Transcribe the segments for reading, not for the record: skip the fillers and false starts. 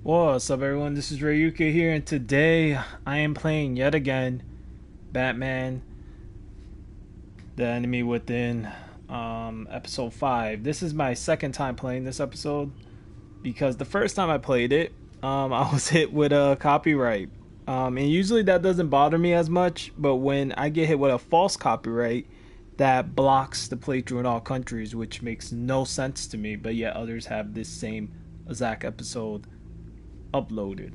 What's up, everyone? This is Rayuka here, and today I am playing yet again Batman: The Enemy Within, episode 5. This is my second time playing this episode because the first time I played it, I was hit with a copyright. And usually that doesn't bother me as much, but when I get hit with a false copyright, that blocks the playthrough in all countries, which makes no sense to me, but yet others have this same exact episode uploaded.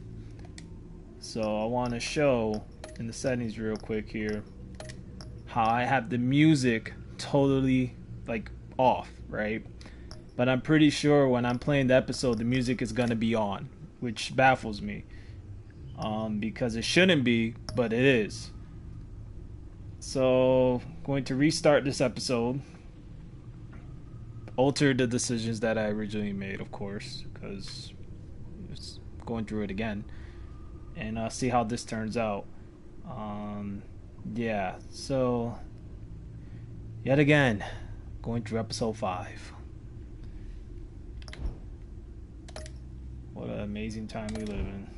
So I want to show in the settings real quick here how I have the music totally like off, right? But I'm pretty sure when I'm playing the episode, the music is gonna be on, which baffles me, because it shouldn't be, but it is. So going to restart this episode, alter the decisions that I originally made, of course, because it's going through it again, and see how this turns out. Yeah, so yet again, going through episode 5. What an amazing time we live in.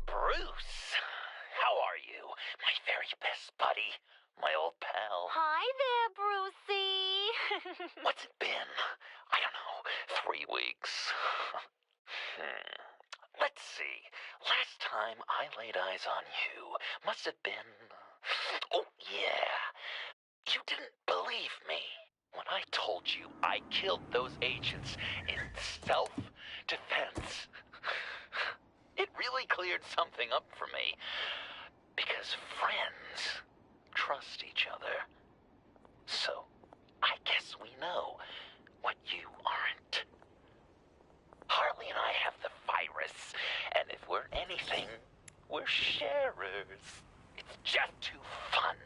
Bruce, how are you? My very best buddy, my old pal. Hi there, Brucey. What's it been? I don't know, 3 weeks. Let's see. Last time I laid eyes on you must have been... Oh, yeah. You didn't believe me when I told you I killed those agents in self-defense. It really cleared something up for me. Because friends trust each other. So, I guess we know what you aren't. Harley and I have the virus, and if we're anything, we're sharers. It's just too fun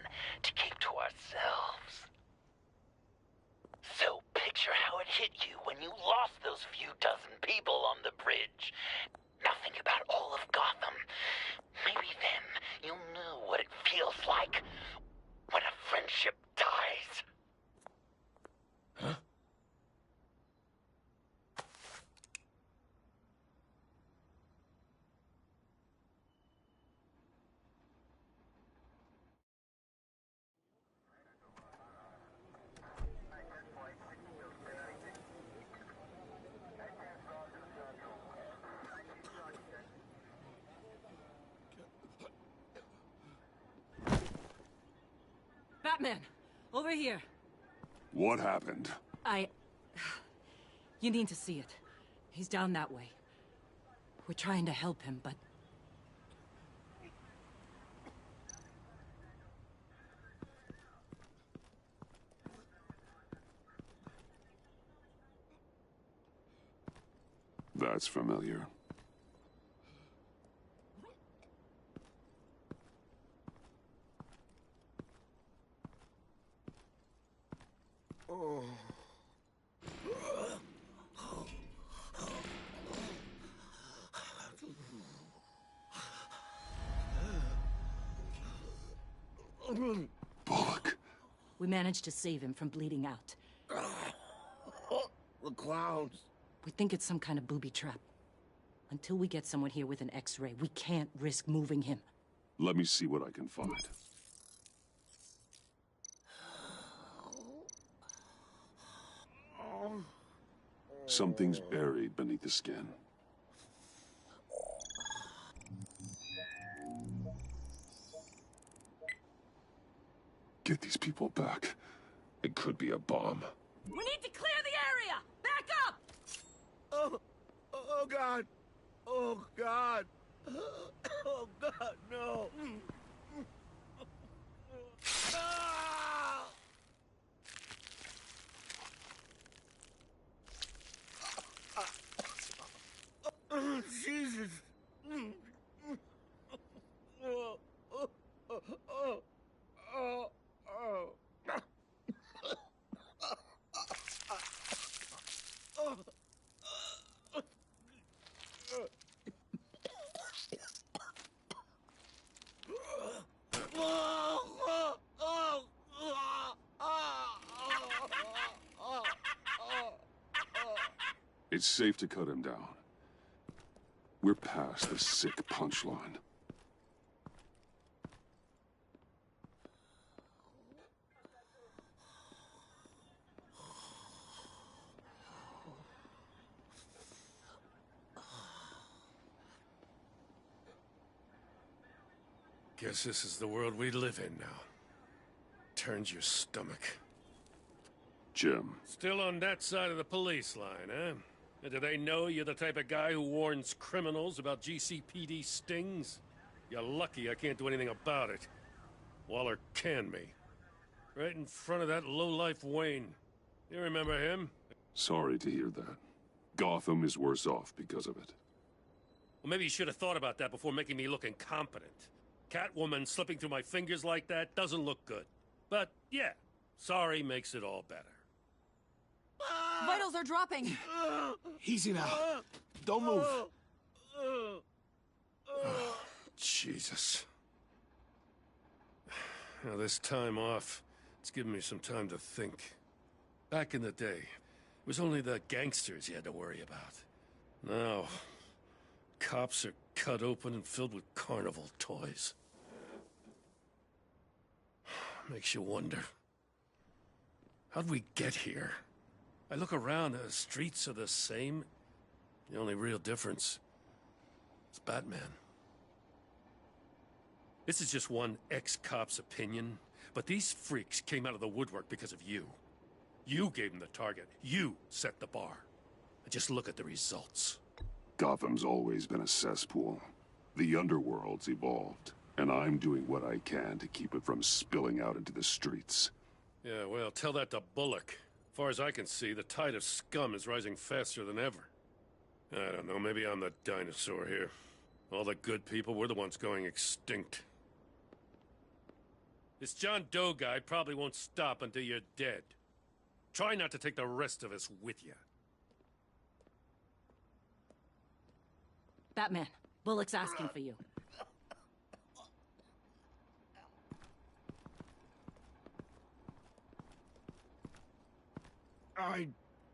to keep to ourselves. So picture how it hit you when you lost those few dozen people on the bridge. Now think about all of Gotham. Maybe then you'll know what it feels like when a friendship dies. Huh? Batman! Over here! What happened? You need to see it. He's down that way. We're trying to help him, but... That's familiar. Bullock. we managed to save him from bleeding out. The clowns. We think it's some kind of booby trap. Until we get someone here with an X-ray, we can't risk moving him. Let me see what I can find. Something's buried beneath the skin. Get these people back. It could be a bomb. We need to clear the area! Back up! Oh God. Oh God. Oh God, no. Ah! It's safe to cut him down. We're past the sick punchline. Guess this is the world we live in now. Turns your stomach. Jim, Still on that side of the police line, eh? And do they know you're the type of guy who warns criminals about GCPD stings? You're lucky I can't do anything about it. Waller canned me. Right in front of that lowlife Wayne. You remember him? sorry to hear that. Gotham is worse off because of it. Well, maybe you should have thought about that before making me look incompetent. Catwoman slipping through my fingers like that doesn't look good. But, yeah, sorry makes it all better. Vitals are dropping. Easy now. Don't move. Jesus. Now, this time off, it's given me some time to think. Back in the day, it was only the gangsters you had to worry about. Now, cops are cut open and filled with carnival toys. Makes you wonder. How'd we get here? I look around, the streets are the same. The only real difference is Batman. This is just one ex-cop's opinion, but these freaks came out of the woodwork because of you. You gave them the target. You set the bar. And just look at the results. Gotham's always been a cesspool. The underworld's evolved, and I'm doing what I can to keep it from spilling out into the streets. Yeah, well, tell that to Bullock. As far as I can see, the tide of scum is rising faster than ever. I don't know, maybe I'm the dinosaur here. All the good people, we're the ones going extinct. This John Doe guy probably won't stop until you're dead. Try not to take the rest of us with you. Batman, Bullock's asking for you. I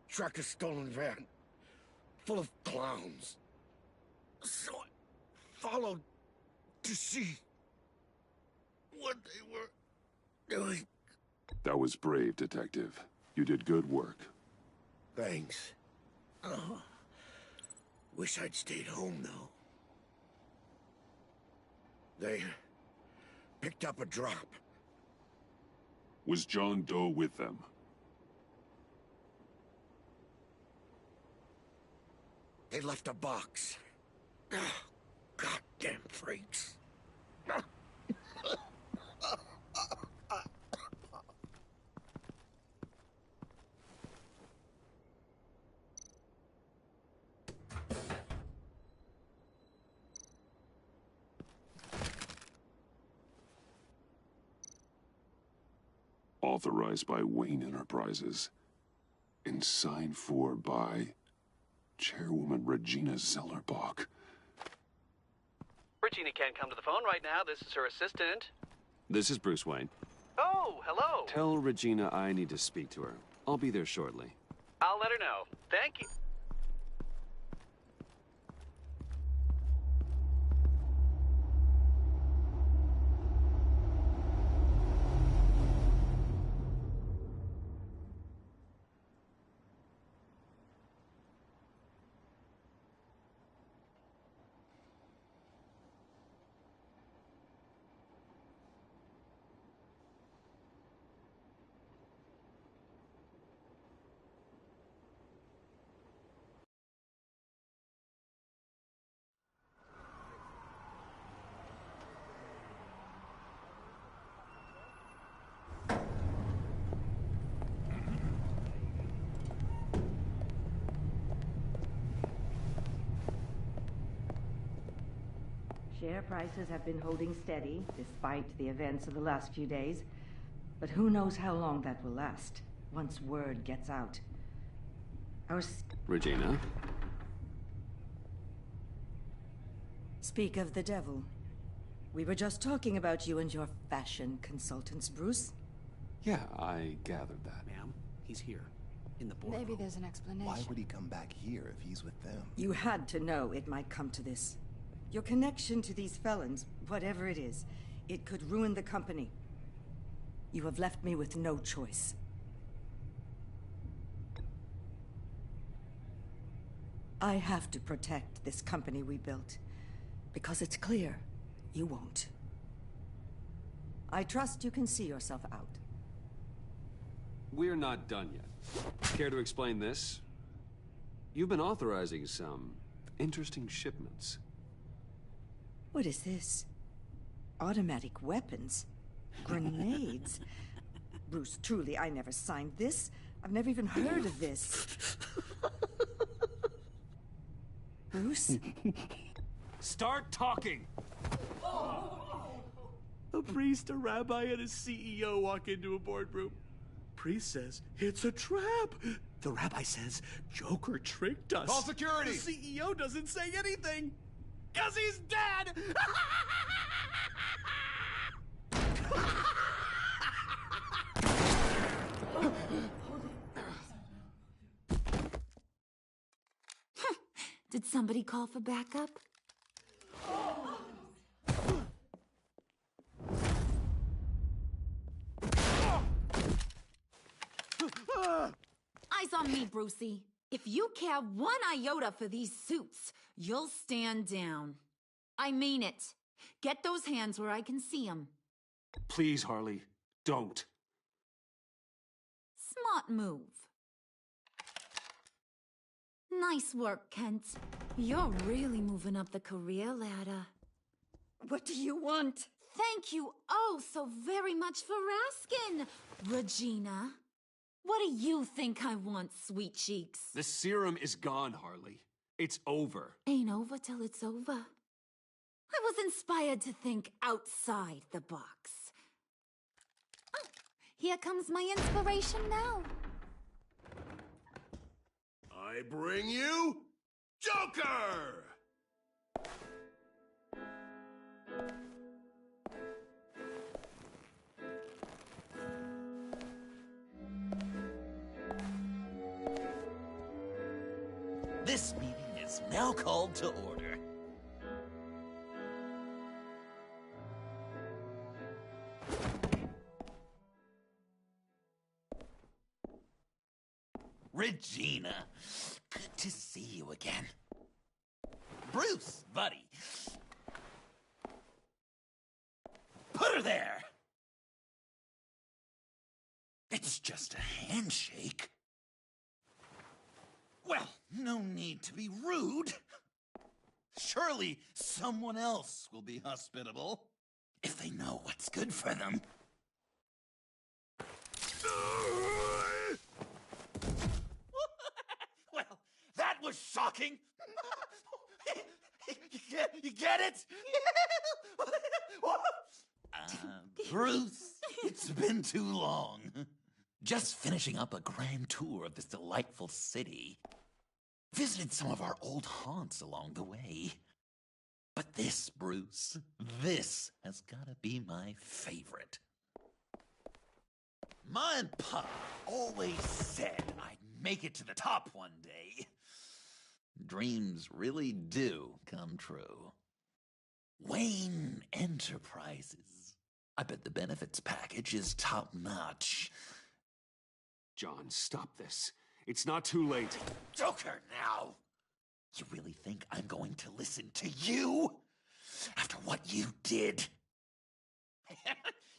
tracked a stolen van full of clowns. So I followed to see what they were doing. That was brave, Detective. You did good work. Thanks. Oh, wish I'd stayed home, though. They picked up a drop. Was John Doe with them? They left a box. Goddamn freaks. Authorized by Wayne Enterprises. And signed for by Chairwoman Regina Zellerbach. Regina can't come to the phone right now. This is her assistant. This is Bruce Wayne. Oh, hello. Tell Regina I need to speak to her. I'll be there shortly. I'll let her know. Thank you. Share prices have been holding steady, despite the events of the last few days. But who knows how long that will last, once word gets out. Regina? Speak of the devil. We were just talking about you and your fashion consultants, Bruce. Yeah, I gathered that. Ma'am, he's here. in the boardroom. Maybe there's an explanation. Why would he come back here if he's with them? You had to know it might come to this. Your connection to these felons, whatever it is, it could ruin the company. You have left me with no choice. I have to protect this company we built, because it's clear you won't. I trust you can see yourself out. We're not done yet. Care to explain this? You've been authorizing some interesting shipments. What is this? Automatic weapons? Grenades? Bruce, truly, I never signed this. I've never even heard of this. Bruce? Start talking! A priest, a rabbi, and a CEO walk into a boardroom. Priest says, it's a trap. The rabbi says, Joker tricked us. Call security! The CEO doesn't say anything. 'Cause he's dead! Did somebody call for backup? Eyes on me, Brucey. If you care one iota for these suits, you'll stand down. I mean it. Get those hands where I can see them. Please, Harley, don't. Smart move. Nice work, Kent. You're really moving up the career ladder. What do you want? Thank you oh so very much for asking, Regina. What do you think I want, sweet cheeks? The serum is gone, Harley. It's over. Ain't over till it's over. I was inspired to think outside the box. Oh, here comes my inspiration now. I bring you Joker! This meeting is now called to order. Regina, good to see you again. Bruce, buddy. Put her there! It's just a handshake. Well, no need to be rude. Surely someone else will be hospitable if they know what's good for them. Well, that was shocking. You get it? Bruce, it's been too long. Just finishing up a grand tour of this delightful city. Visited some of our old haunts along the way. But this, Bruce, this has gotta be my favorite. Ma and Pa always said I'd make it to the top one day. Dreams really do come true. Wayne Enterprises. I bet the benefits package is top-notch. John, stop this. It's not too late. Joker, now! You really think I'm going to listen to you? After what you did?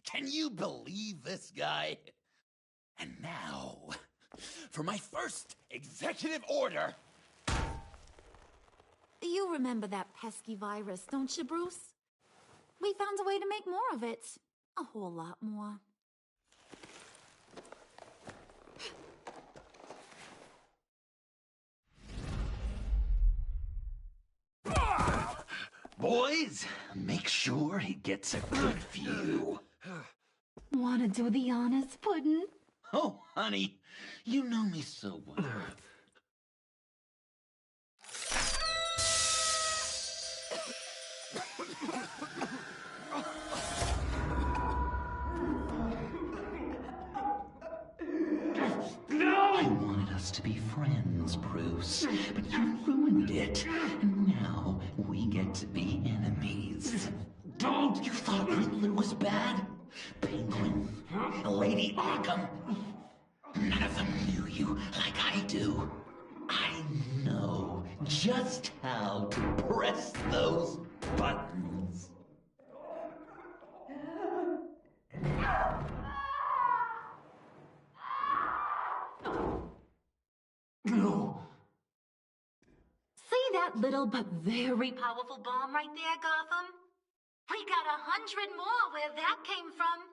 Can you believe this guy? And now, for my first executive order. You remember that pesky virus, don't you, Bruce? We found a way to make more of it. A whole lot more. Boys, make sure he gets a good view. Wanna do the honors, Puddin'? Oh, honey, you know me so well. I wanted us supposed to be friends, Bruce, but you ruined it. And now we get to be enemies. Don't! You thought Riddler was bad? Penguin, Lady Arkham. None of them knew you like I do. I know just how to press those buttons. No. See that little but very powerful bomb right there, Gotham? We got 100 more where that came from.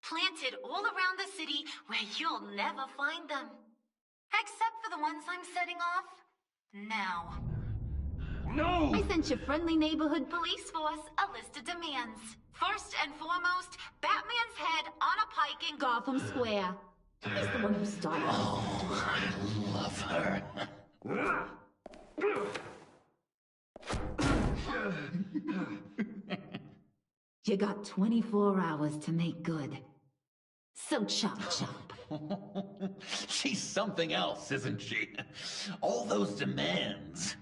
Planted all around the city where you'll never find them. Except for the ones I'm setting off now. No! I sent your friendly neighborhood police force a list of demands. First and foremost, Batman's head on a pike in Gotham Square. He's the one who started. Oh, I love her. You got 24 hours to make good. So chop chop. She's something else, isn't she? All those demands.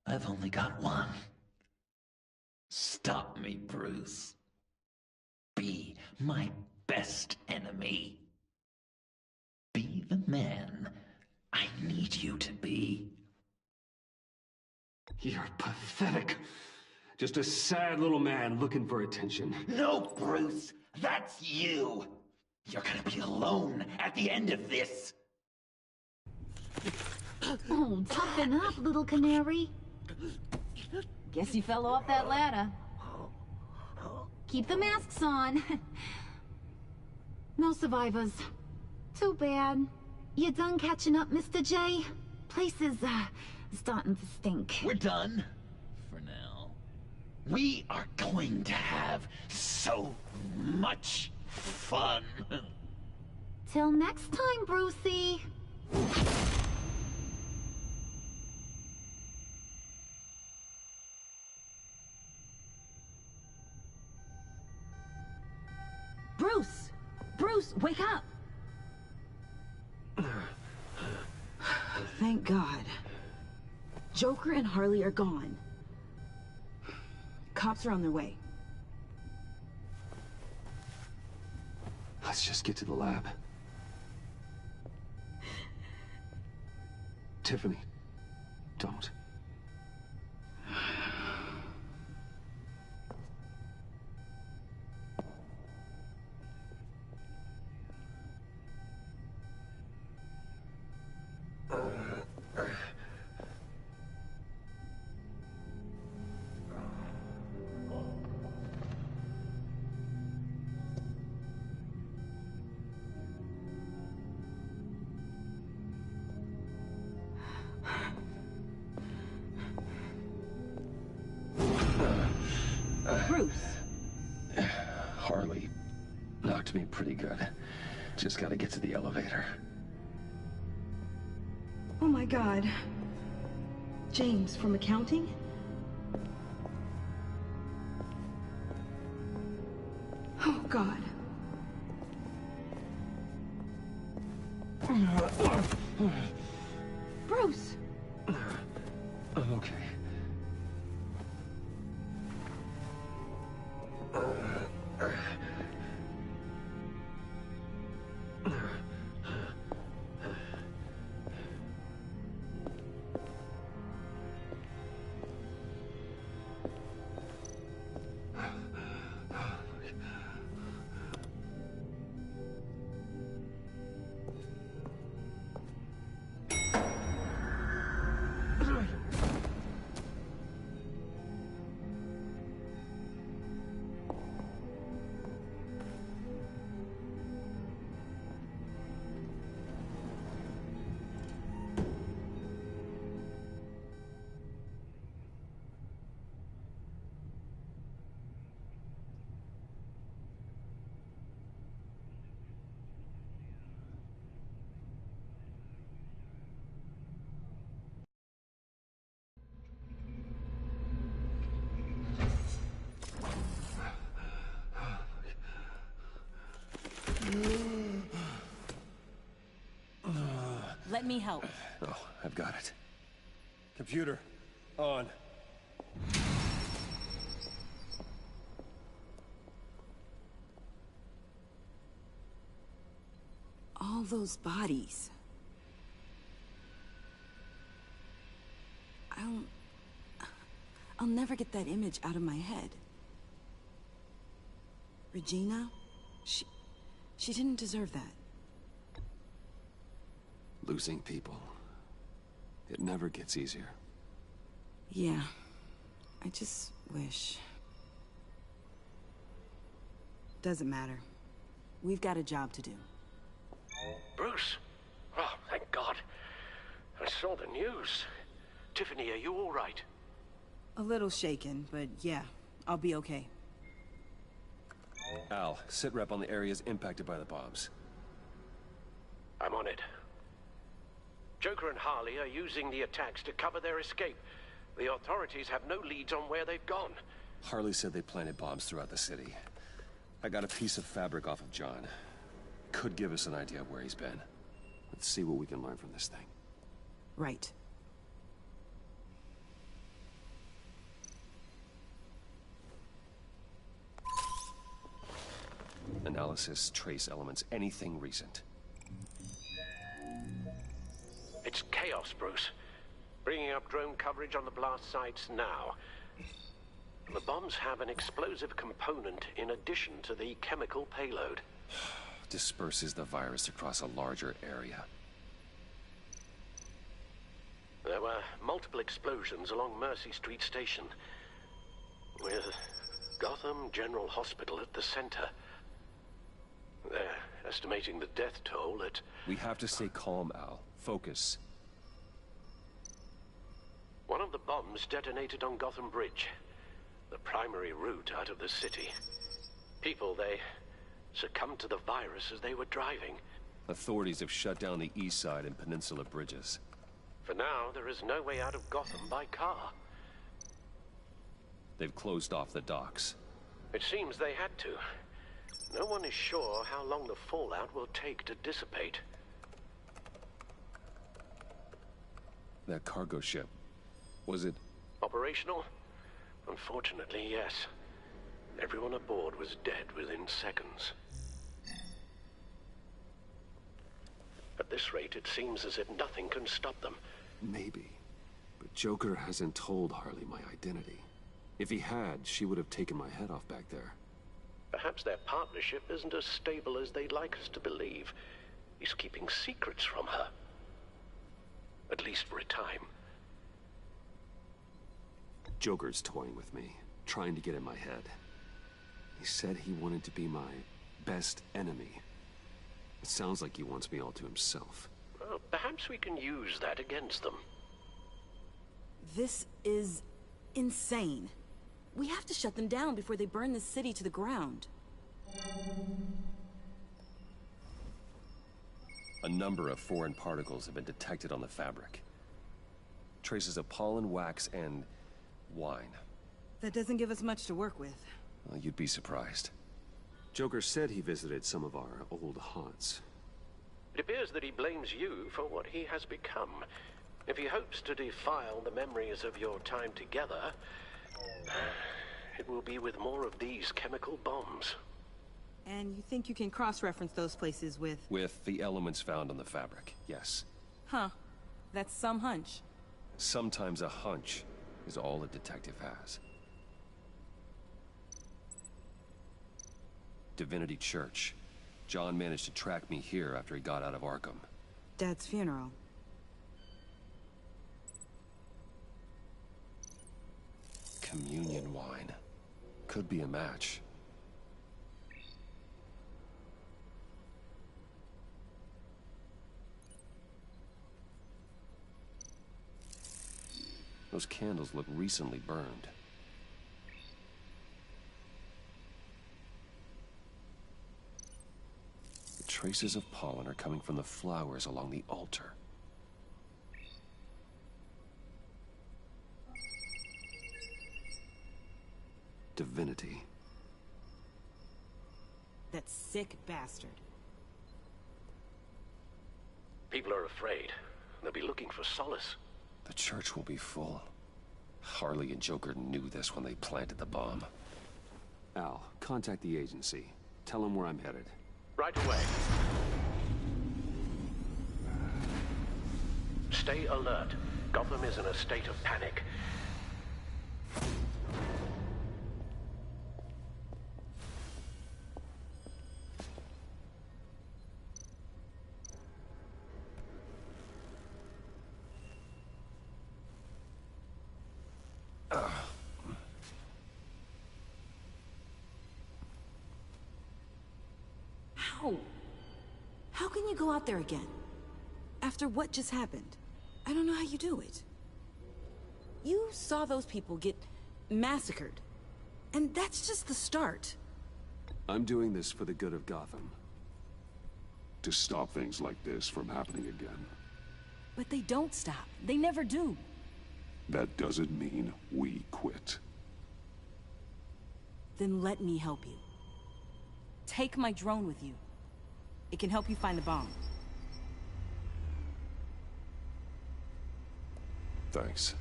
I've only got one. Stop me, Bruce. Be my best enemy. Be the man I need you to be. You're pathetic. Just a sad little man looking for attention. No, Bruce, that's you. You're gonna be alone at the end of this. Oh, toughen up, little canary. Guess you fell off that ladder. Keep the masks on. No survivors. Too bad. You done catching up, Mr. J? Place is, starting to stink. We're done. For now. We are going to have so much fun. Till next time, Brucey. Bruce! Bruce, wake up! Thank God. Joker and Harley are gone. Cops are on their way. Let's just get to the lab. Tiffany, don't. Bruce. Harley knocked me pretty good. Just gotta get to the elevator. Oh my God. James from accounting? Oh God. Bruce! I'm okay. Let me help. Oh, I've got it. Computer, on. All those bodies. I'll never get that image out of my head. Regina? She didn't deserve that. Losing people. It never gets easier. Yeah. I just wish. Doesn't matter. We've got a job to do. Bruce? Oh, thank God. I saw the news. Tiffany, are you all right? A little shaken, but yeah, I'll be okay. Al, sit rep on the areas impacted by the bombs. I'm on it. Joker and Harley are using the attacks to cover their escape. The authorities have no leads on where they've gone. Harley said they planted bombs throughout the city. I got a piece of fabric off of John. Could give us an idea of where he's been. Let's see what we can learn from this thing. Right. Analysis, trace elements, anything recent. It's chaos, Bruce. Bringing up drone coverage on the blast sites now. The bombs have an explosive component in addition to the chemical payload. Disperses the virus across a larger area. There were multiple explosions along Mercy Street Station, with Gotham General Hospital at the center. They're estimating the death toll at... We have to stay calm, Al. Focus. One of the bombs detonated on Gotham Bridge, the primary route out of the city. People, they succumbed to the virus as they were driving. Authorities have shut down the east side and peninsula bridges. For now, there is no way out of Gotham by car. They've closed off the docks. It seems they had to. No one is sure how long the fallout will take to dissipate. That cargo ship, was it... Operational? Unfortunately, yes. Everyone aboard was dead within seconds. At this rate, it seems as if nothing can stop them. Maybe. But Joker hasn't told Harley my identity. If he had, she would have taken my head off back there. Perhaps their partnership isn't as stable as they'd like us to believe. He's keeping secrets from her. At least for a time. Joker's toying with me, trying to get in my head. He said he wanted to be my best enemy. It sounds like he wants me all to himself. Well, perhaps we can use that against them. This is insane. We have to shut them down before they burn the city to the ground. A number of foreign particles have been detected on the fabric. Traces of pollen, wax, and wine. That doesn't give us much to work with. Well, you'd be surprised. Joker said he visited some of our old haunts. It appears that he blames you for what he has become. If he hopes to defile the memories of your time together, it will be with more of these chemical bombs. And you think you can cross-reference those places with... With the elements found on the fabric, yes. Huh. That's some hunch. Sometimes a hunch is all a detective has. Divinity Church. John managed to track me here after he got out of Arkham. Dad's funeral. Communion wine. Could be a match. Those candles look recently burned. The traces of pollen are coming from the flowers along the altar. Divinity. That sick bastard. People are afraid. They'll be looking for solace. The church will be full. Harley and Joker knew this when they planted the bomb. Al, contact the agency. Tell them where I'm headed. Right away. Stay alert. Gotham is in a state of panic. How can you go out there again? After what just happened? I don't know how you do it. You saw those people get massacred. And that's just the start. I'm doing this for the good of Gotham. To stop things like this from happening again. But they don't stop. They never do. That doesn't mean we quit. Then let me help you. Take my drone with you. It can help you find the bomb. Thanks.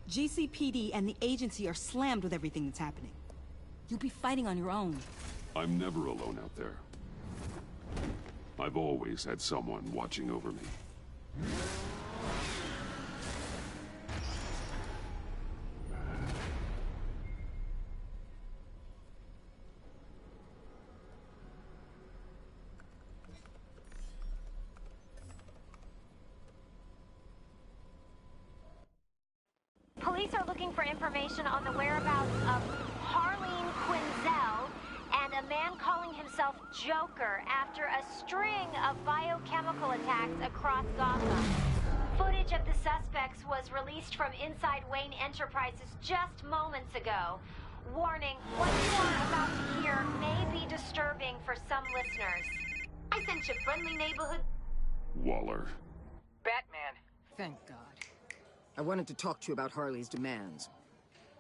GCPD and the agency are slammed with everything that's happening. You'll be fighting on your own. I'm never alone out there. I've always had someone watching over me. Police are looking for information on the whereabouts of Harleen Quinzel and a man calling himself Joker after a string of biochemical attacks across Gotham. Footage of the suspects was released from inside Wayne Enterprises just moments ago. Warning, what you are about to hear may be disturbing for some listeners. I sent you friendly neighborhood... Waller. Batman. Thank God. I wanted to talk to you about Harley's demands.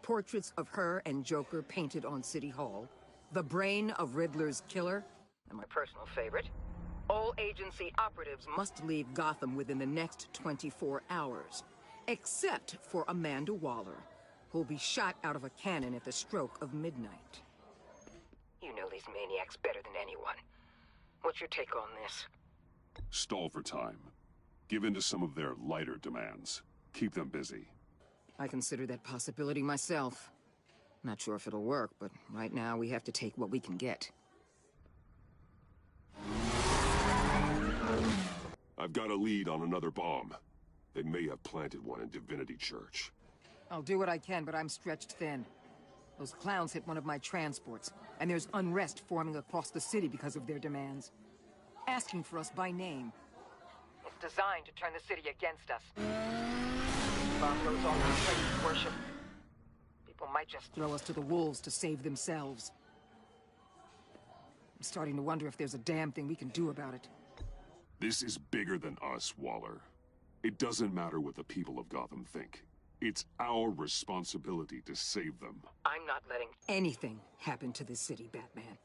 Portraits of her and Joker painted on City Hall. The brain of Riddler's killer. And my personal favorite. All agency operatives must leave Gotham within the next 24 hours. Except for Amanda Waller, who'll be shot out of a cannon at the stroke of midnight. You know these maniacs better than anyone. What's your take on this? Stall for time. Give in to some of their lighter demands. Keep them busy. I consider that possibility myself. Not sure if it'll work, but right now we have to take what we can get. I've got a lead on another bomb. They may have planted one in Divinity Church. I'll do what I can, but I'm stretched thin. Those clowns hit one of my transports, and there's unrest forming across the city because of their demands. Asking for us by name. It's designed to turn the city against us. Bomb goes on to place worship. People might just throw us to the wolves to save themselves. I'm starting to wonder if there's a damn thing we can do about it. This is bigger than us, Waller. It doesn't matter what the people of Gotham think. It's our responsibility to save them. I'm not letting anything happen to this city, Batman.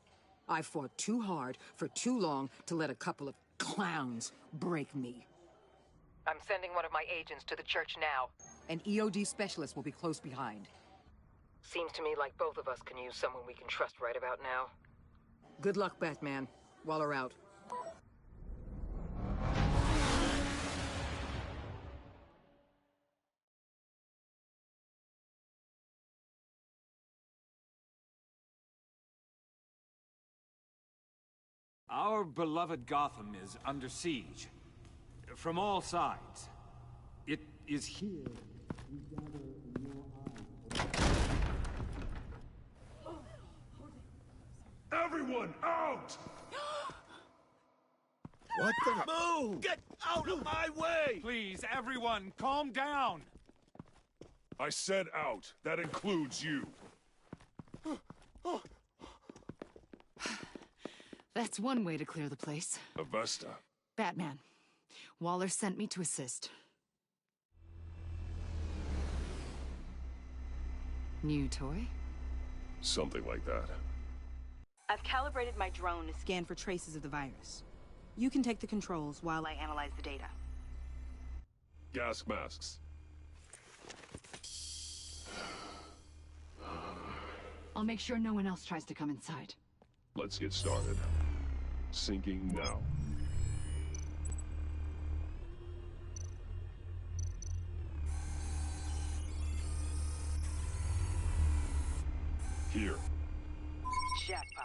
I fought too hard for too long to let a couple of clowns break me. I'm sending one of my agents to the church now. An EOD specialist will be close behind. Seems to me like both of us can use someone we can trust right about now. Good luck, Batman. Waller out. Our beloved Gotham is under siege. From all sides. It is here we gather in your eyes. Everyone out! What the? Move! Get out of my way! Please, everyone, calm down! I said out. That includes you. That's one way to clear the place. Avesta. Batman. Waller sent me to assist. New toy? Something like that. I've calibrated my drone to scan for traces of the virus. You can take the controls while I analyze the data. Gas masks. I'll make sure no one else tries to come inside. Let's get started. Sinking now. Here. Jackpot.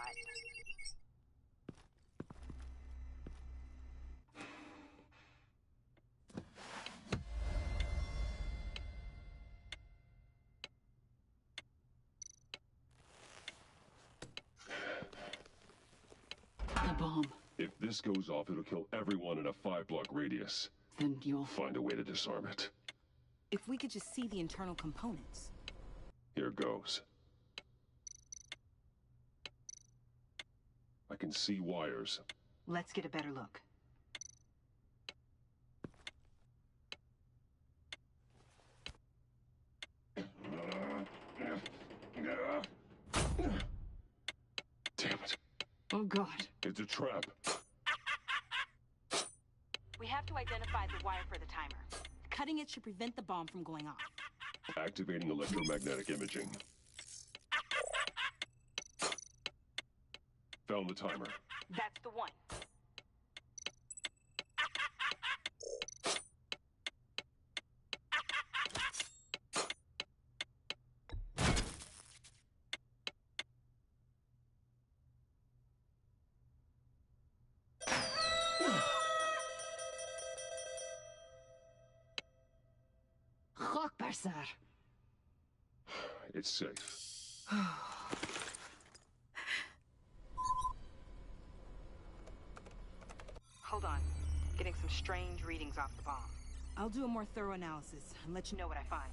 The bomb. If this goes off, it'll kill everyone in a 5-block radius. Then you'll find a way to disarm it. If we could just see the internal components. Here goes. I can see wires. Let's get a better look. Damn it. Oh, God. It's a trap. We have to identify the wire for the timer. Cutting it should prevent the bomb from going off. Activating electromagnetic imaging. Found the timer. That's the one. Sir. It's safe. Hold on. Getting some strange readings off the bomb. I'll do a more thorough analysis and let you know what I find.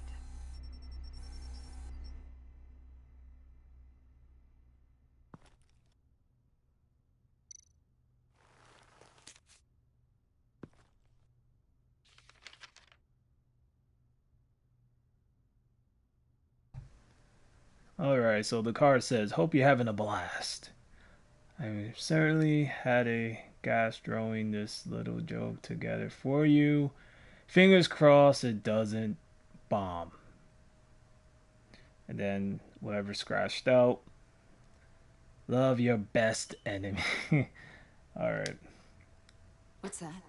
Alright, so the card says, hope you're having a blast. I certainly had a gas throwing this little joke together for you. Fingers crossed it doesn't bomb. And then whatever scratched out. Love your best enemy. Alright. What's that?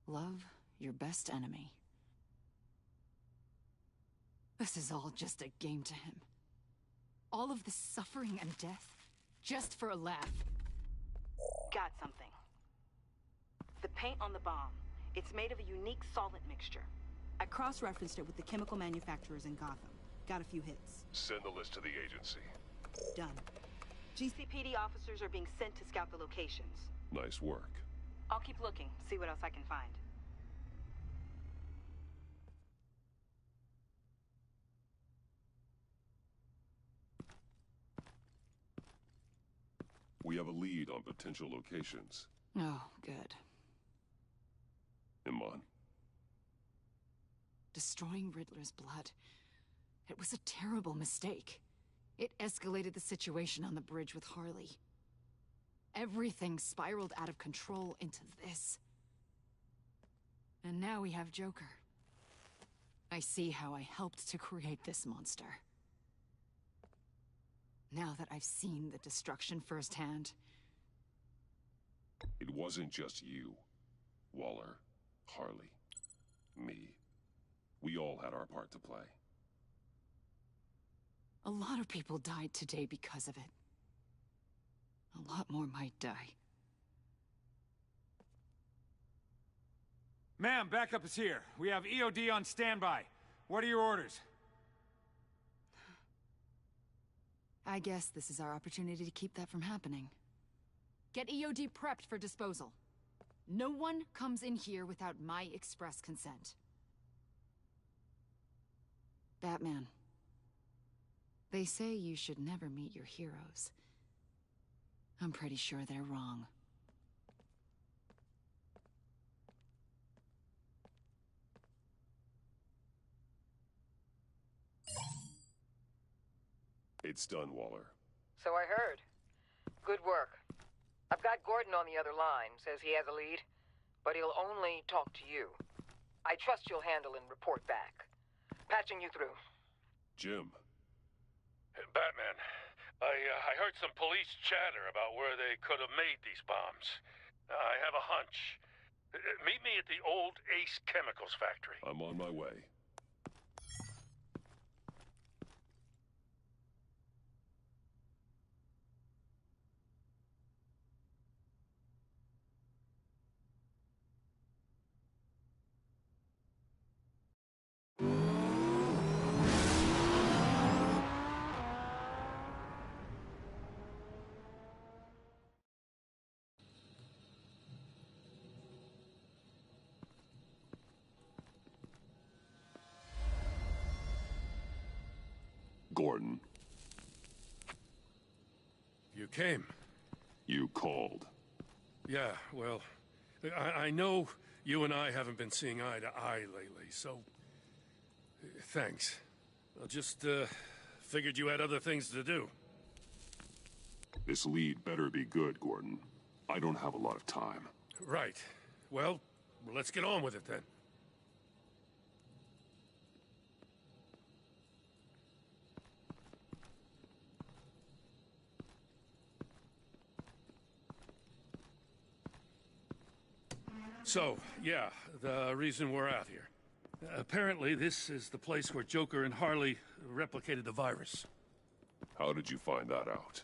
Love your best enemy. This is all just a game to him. All of this suffering and death, just for a laugh. Got something. The paint on the bomb. It's made of a unique solvent mixture. I cross-referenced it with the chemical manufacturers in Gotham. Got a few hits. Send the list to the agency. Done. GCPD officers are being sent to scout the locations. Nice work. I'll keep looking, see what else I can find. We have a lead on potential locations. Oh, good. Iman. Destroying Riddler's blood. It was a terrible mistake. It escalated the situation on the bridge with Harley. Everything spiraled out of control into this. And now we have Joker. I see how I helped to create this monster. Now that I've seen the destruction firsthand... It wasn't just you. Waller, Harley, me. We all had our part to play. A lot of people died today because of it. A lot more might die. Ma'am, backup is here. We have EOD on standby. What are your orders? I guess this is our opportunity to keep that from happening. Get EOD prepped for disposal. No one comes in here without my express consent. Batman. They say you should never meet your heroes. I'm pretty sure they're wrong. It's done, Waller. So I heard. Good work. I've got Gordon on the other line. Says he has a lead. but he'll only talk to you. I trust you'll handle and report back. Patching you through. Jim. Batman, I heard some police chatter about where they could have made these bombs. I have a hunch. Meet me at the old Ace Chemicals factory. I'm on my way. Gordon. You came. You called. Yeah, well, I know you and I haven't been seeing eye to eye lately, so... thanks. I just, figured you had other things to do. This lead better be good, Gordon. I don't have a lot of time. Right. Well, let's get on with it then. So, yeah, the reason we're out here. Apparently, this is the place where Joker and Harley replicated the virus. How did you find that out?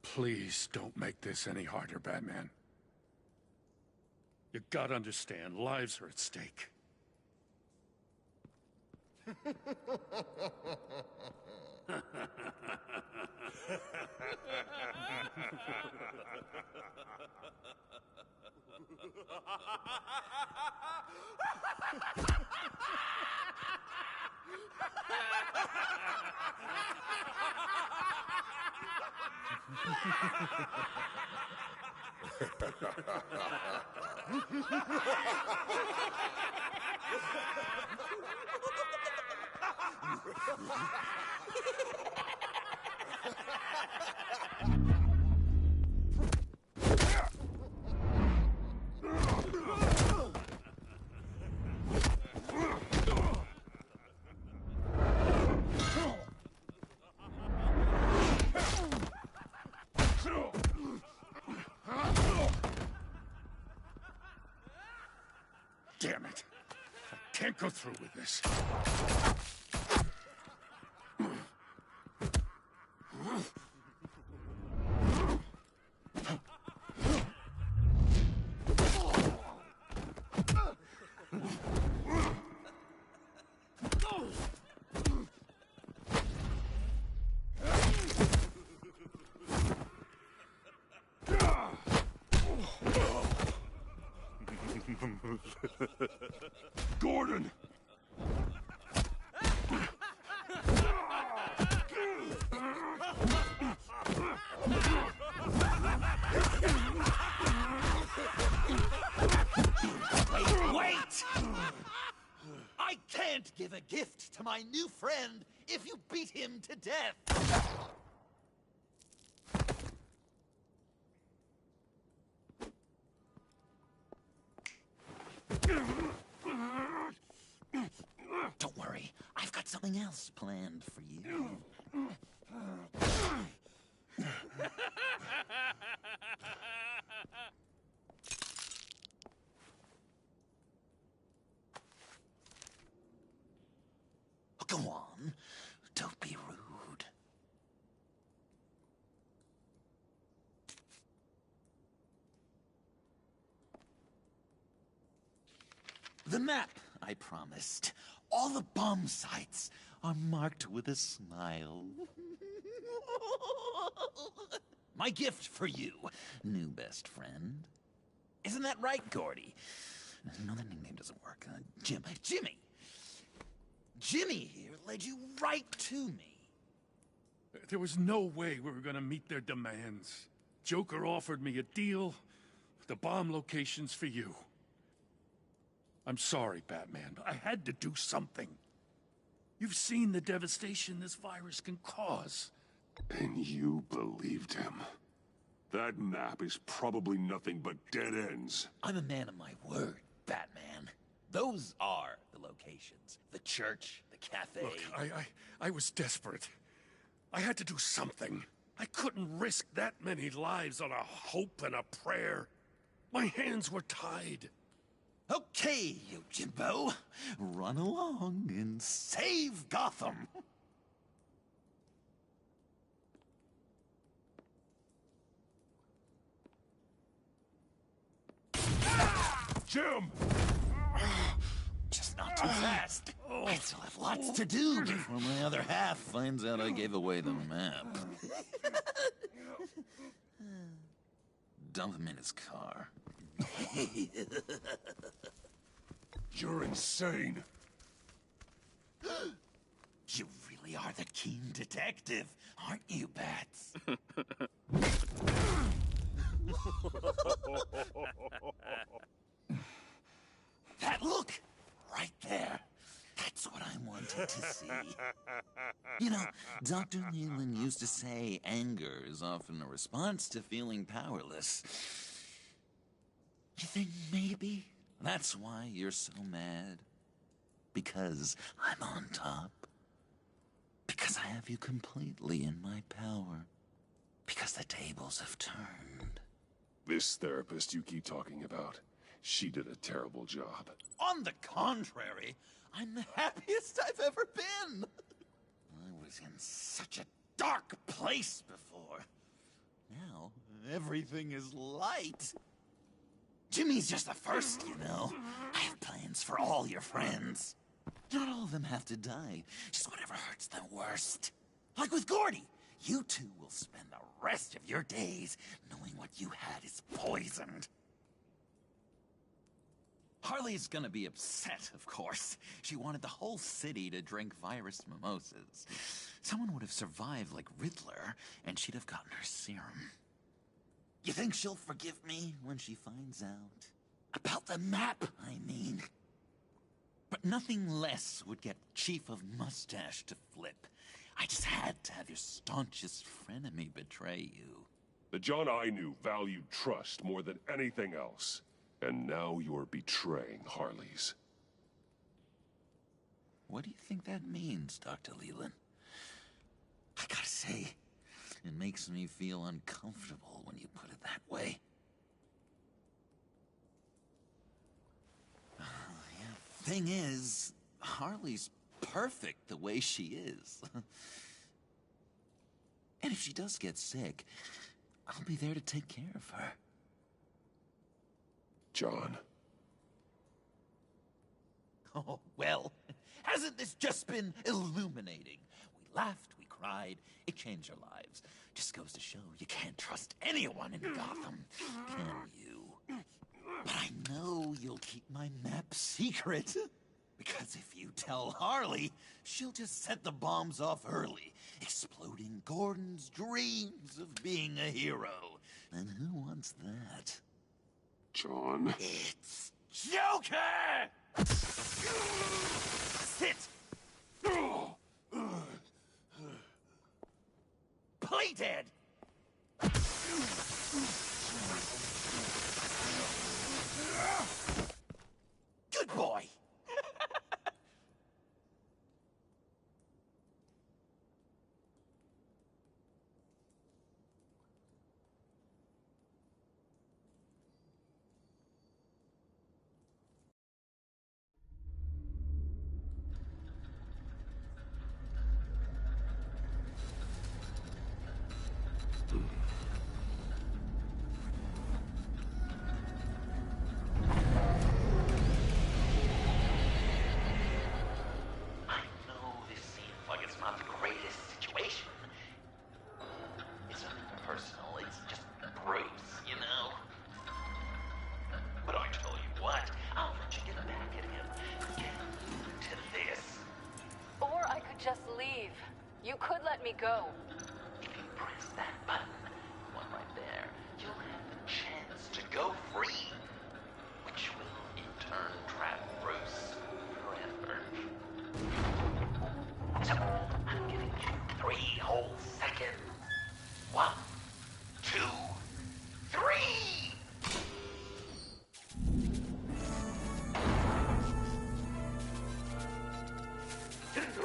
Please don't make this any harder, Batman. You gotta understand, lives are at stake. Damn it. I can't go through with this. Gordon! Wait! I can't give a gift to my new friend if you beat him to death! Don't worry, I've got something else planned for you. Go on, don't be rude. The map I promised. All the bomb sites are marked with a smile. My gift for you, new best friend. Isn't that right, Gordy? No, that nickname doesn't work. Jimmy! Jimmy here led you right to me. There was no way we were gonna meet their demands. Joker offered me a deal, the bomb locations for you. I'm sorry, Batman, but I had to do something. You've seen the devastation this virus can cause. And you believed him. That map is probably nothing but dead ends. I'm a man of my word, Batman. Those are the locations. The church, the cafe. Look, I was desperate. I had to do something. I couldn't risk that many lives on a hope and a prayer. My hands were tied. Okay, you Jimbo. Run along and save Gotham. Jim! Just not too fast. I still have lots to do before my other half finds out I gave away the map. Dump him in his car. You're insane. You really are the keen detective, aren't you, Bats? That look! Right there. That's what I wanted to see. You know, Dr. Leland used to say anger is often a response to feeling powerless. You think maybe that's why you're so mad? Because I'm on top? Because I have you completely in my power? Because the tables have turned? This therapist you keep talking about, she did a terrible job. On the contrary, I'm the happiest I've ever been. I was in such a dark place before. Now, everything is light. Jimmy's just the first, you know. I have plans for all your friends. Not all of them have to die, just whatever hurts them worst. Like with Gordy, you two will spend the rest of your days knowing what you had is poisoned. Harley's gonna be upset, of course. She wanted the whole city to drink virus mimosas. Someone would have survived like Riddler, and she'd have gotten her serum. You think she'll forgive me when she finds out? About the map, I mean. But nothing less would get Chief of Mustache to flip. I just had to have your staunchest frenemy betray you. The John I knew valued trust more than anything else. And now you're betraying Harley's. What do you think that means, Dr. Leland? I gotta say, it makes me feel uncomfortable when you put it that way. Thing is, Harley's perfect the way she is. And if she does get sick, I'll be there to take care of her. John. Oh, well, hasn't this just been illuminating? We laughed, we cried, it changed our lives. Just goes to show you can't trust anyone in Gotham, can you? But I know you'll keep my map secret. Because if you tell Harley, she'll just set the bombs off early, exploding Gordon's dreams of being a hero. And who wants that? John. It's Joker! Sit! Play dead! Good boy! You could let me go. If you press that button, one right there, you'll have the chance to go free, which will in turn trap Bruce forever. So, I'm giving you 3 whole seconds.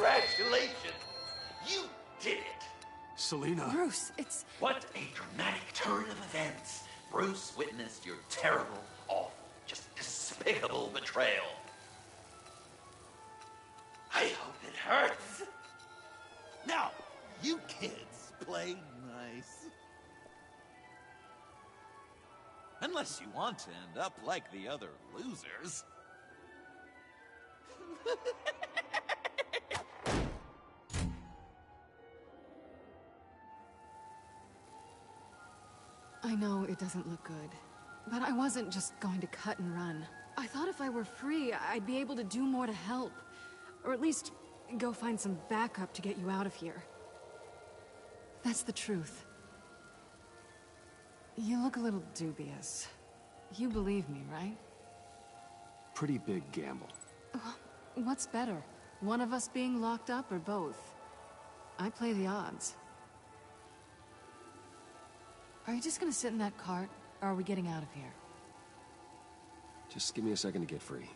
Congratulations! You did it! Selena. Bruce, it's... What a dramatic turn of events. Bruce witnessed your terrible, awful, just despicable betrayal. I hope it hurts. Now, you kids play nice. Unless you want to end up like the other losers. I know it doesn't look good, but I wasn't just going to cut and run. I thought if I were free, I'd be able to do more to help. Or at least, go find some backup to get you out of here. That's the truth. You look a little dubious. You believe me, right? Pretty big gamble. What's better? One of us being locked up or both? I play the odds. Are you just gonna sit in that cart, or are we getting out of here? Just give me a second to get free.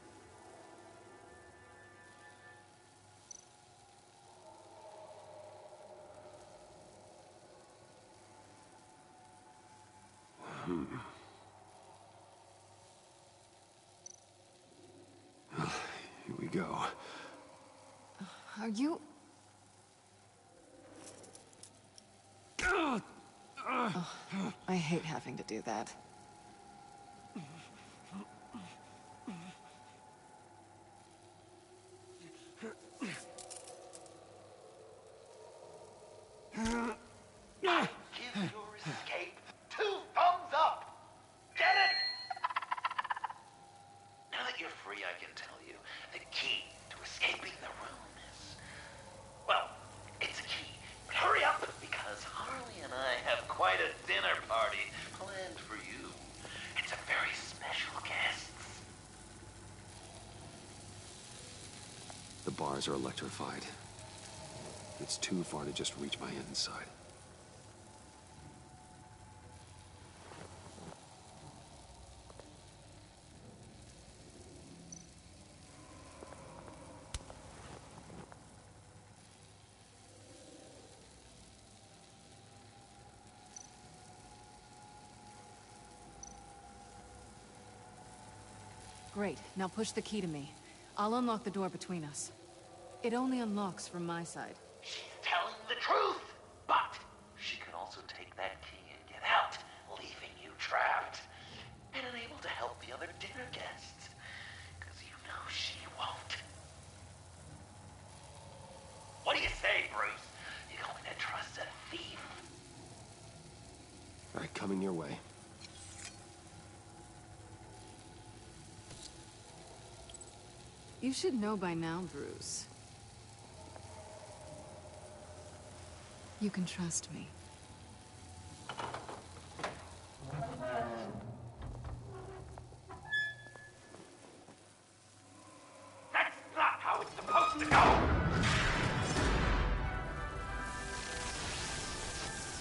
Here we go. Are you... Oh, I hate having to do that. I give your escape 2 thumbs up! Get it? Now that you're free, I can tell you the key to escaping the room is... Well, it's a key. But hurry up, because Harley and I have quite a dinner party planned for you. It's a very special guest. The bars are electrified. It's too far to just reach my inside. Great, now push the key to me. I'll unlock the door between us. It only unlocks from my side. She's telling the truth, but she could also take that key and get out, leaving you trapped and unable to help the other dinner guests, because you know she won't. What do you say, Bruce? You going to trust a thief? All right, coming your way. You should know by now, Bruce. You can trust me. That's not how it's supposed to go!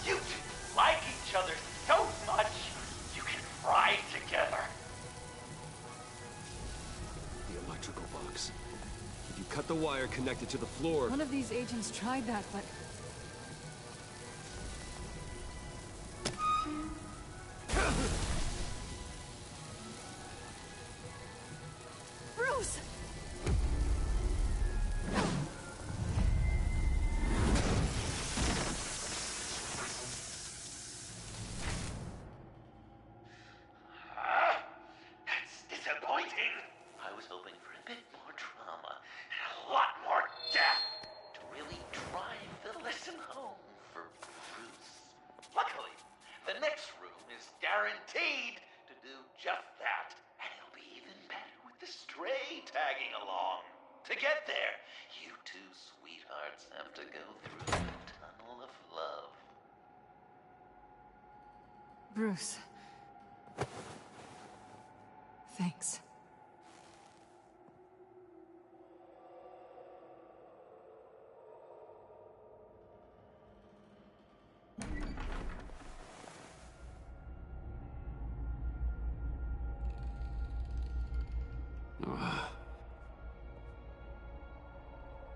You two like each other so much, you can fry together. The electrical box. If you cut the wire connected to the floor... One of these agents tried that, but... Bruce! That's disappointing. I was hoping for a bit more drama and a lot more death to really drive the lesson home for Bruce. Luckily, the next room is guaranteed to do just that, and it'll be even better with the stray tagging along. To get there, you two sweethearts have to go through the tunnel of love. Bruce. Thanks.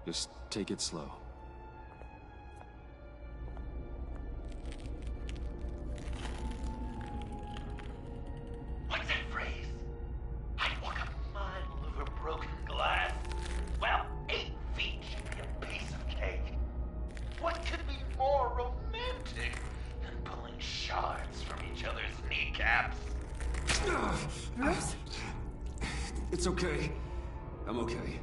Just take it slow. What's that phrase? I'd walk a mile over broken glass. Well, 8 feet should be a piece of cake. What could be more romantic than pulling shards from each other's kneecaps? Bruce? It's okay. I'm okay.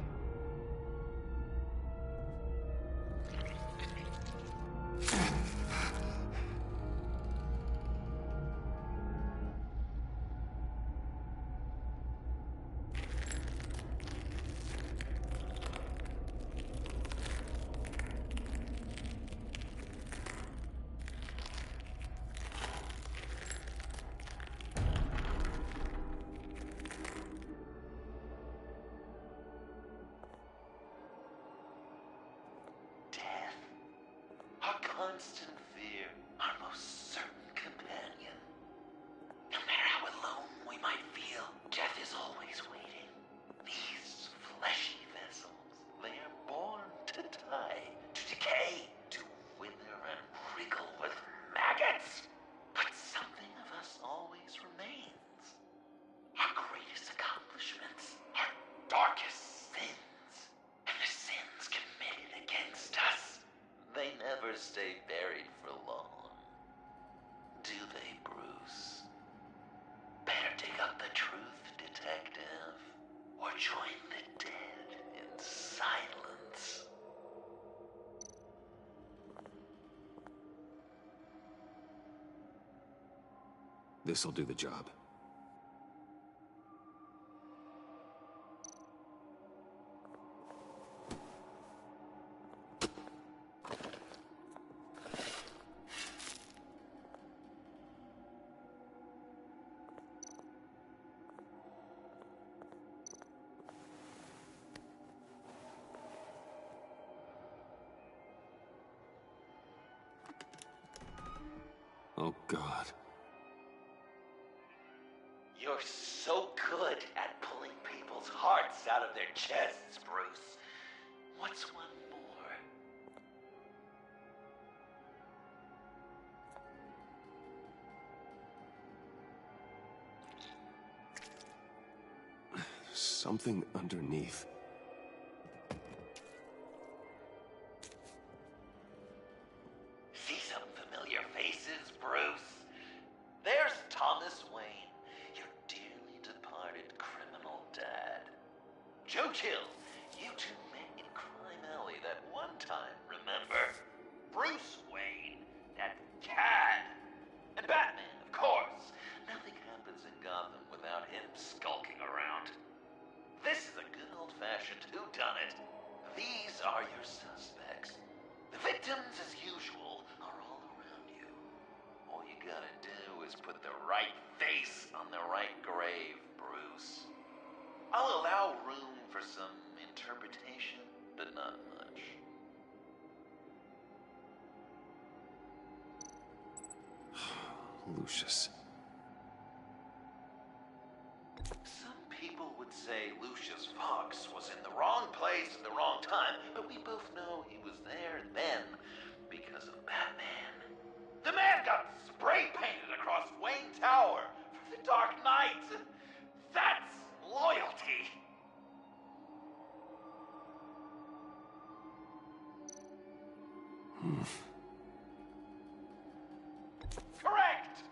Our constant fear, our most certain companion. No matter how alone we might feel, death is always waiting. These fleshy vessels, they are born to die, to decay, to wither and wriggle with maggots. But something of us always remains. Our greatest accomplishments, our darkest sins, and the sins committed against us. They never stay buried for long. Do they, Bruce? Better dig up the truth, detective, or join the dead in silence. This'll do the job. Oh, God. You're so good at pulling people's hearts out of their chests, Bruce. What's one more? Something underneath. See some familiar faces, Bruce? There's Thomas Wayne, your dearly departed criminal dad. Joe Chill, you two met in Crime Alley that one time, remember? Bruce Wayne, that cad. And Batman, of course. Nothing happens in Gotham without him skulking around. This is a good old-fashioned whodunit. These are your suspects. The victims, as usual, are all around you. All you gotta do is put the right face on the right grave, Bruce. I'll allow room for some interpretation, but not much. Lucius. Some people would say Lucius Fox was in the wrong place at the wrong time, but we both know he was there then because of Batman. The man got spray painted across Wayne Tower for the Dark Knight. That's loyalty. Correct!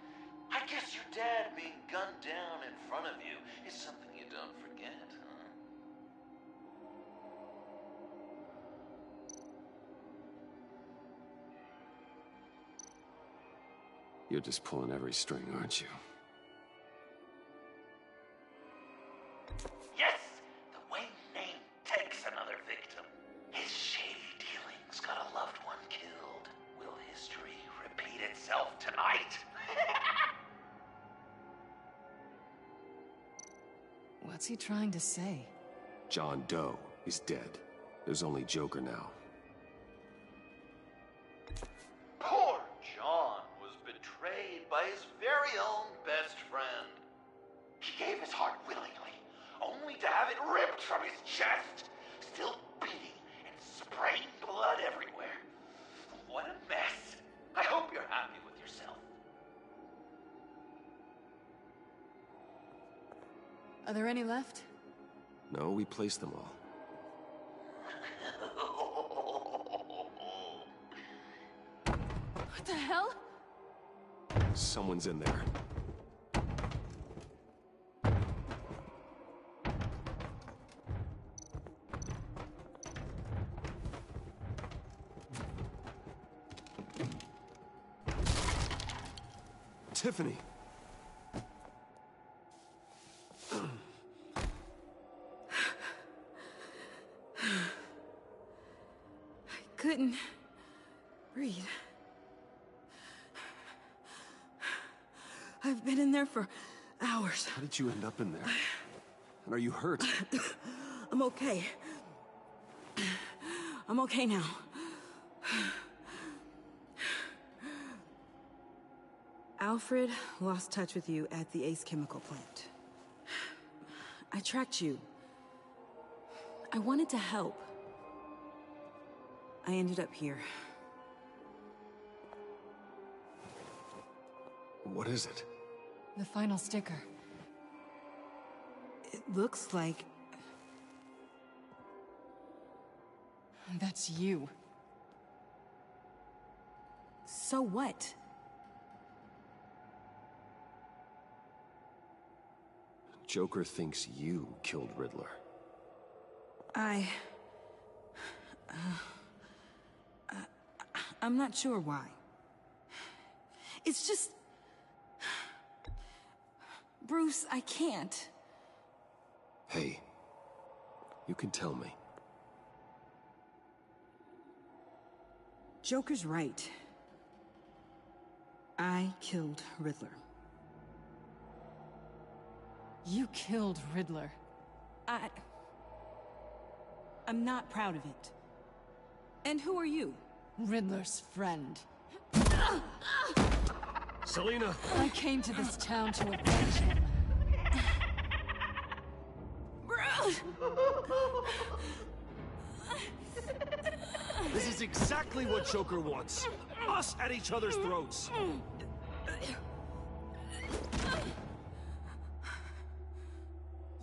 I guess your dad being gunned down in front of you is something you don't forget, huh? You're just pulling every string, aren't you? Yes! The Wayne name takes another victim. His shady dealings got a loved one killed. Will history repeat itself tonight? What's he trying to say? John Doe is dead. There's only Joker now. Poor John was betrayed by his very own best friend. He gave his heart willingly, only to have it ripped from his chest, still beating and Are there any left? No, we placed them all. What the hell? Someone's in there. Tiffany! I couldn't breathe. I've been in there for hours. How did you end up in there? And are you hurt? I'm okay. I'm okay now. Alfred lost touch with you at the Ace Chemical plant. I tracked you. I wanted to help. I ended up here. What is it? The final sticker. It looks like... That's you. So what? Joker thinks you killed Riddler. I'm not sure why. It's just... Bruce, I can't. Hey, you can tell me. Joker's right. I killed Riddler. You killed Riddler. I'm not proud of it. And who are you? Riddler's friend. Selina! I came to this town to avenge him. This is exactly what Joker wants. Us at each other's throats.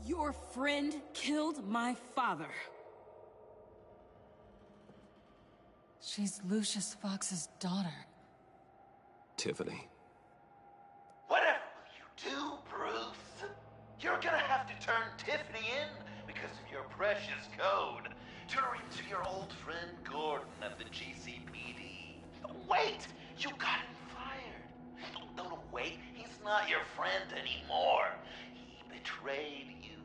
Your friend killed my father. She's Lucius Fox's daughter. Tiffany. Whatever will you do, Bruce? You're gonna have to turn Tiffany in because of your precious code. Turn her into your old friend Gordon of the GCPD. Wait! You got him fired. No, wait. He's not your friend anymore. He betrayed you.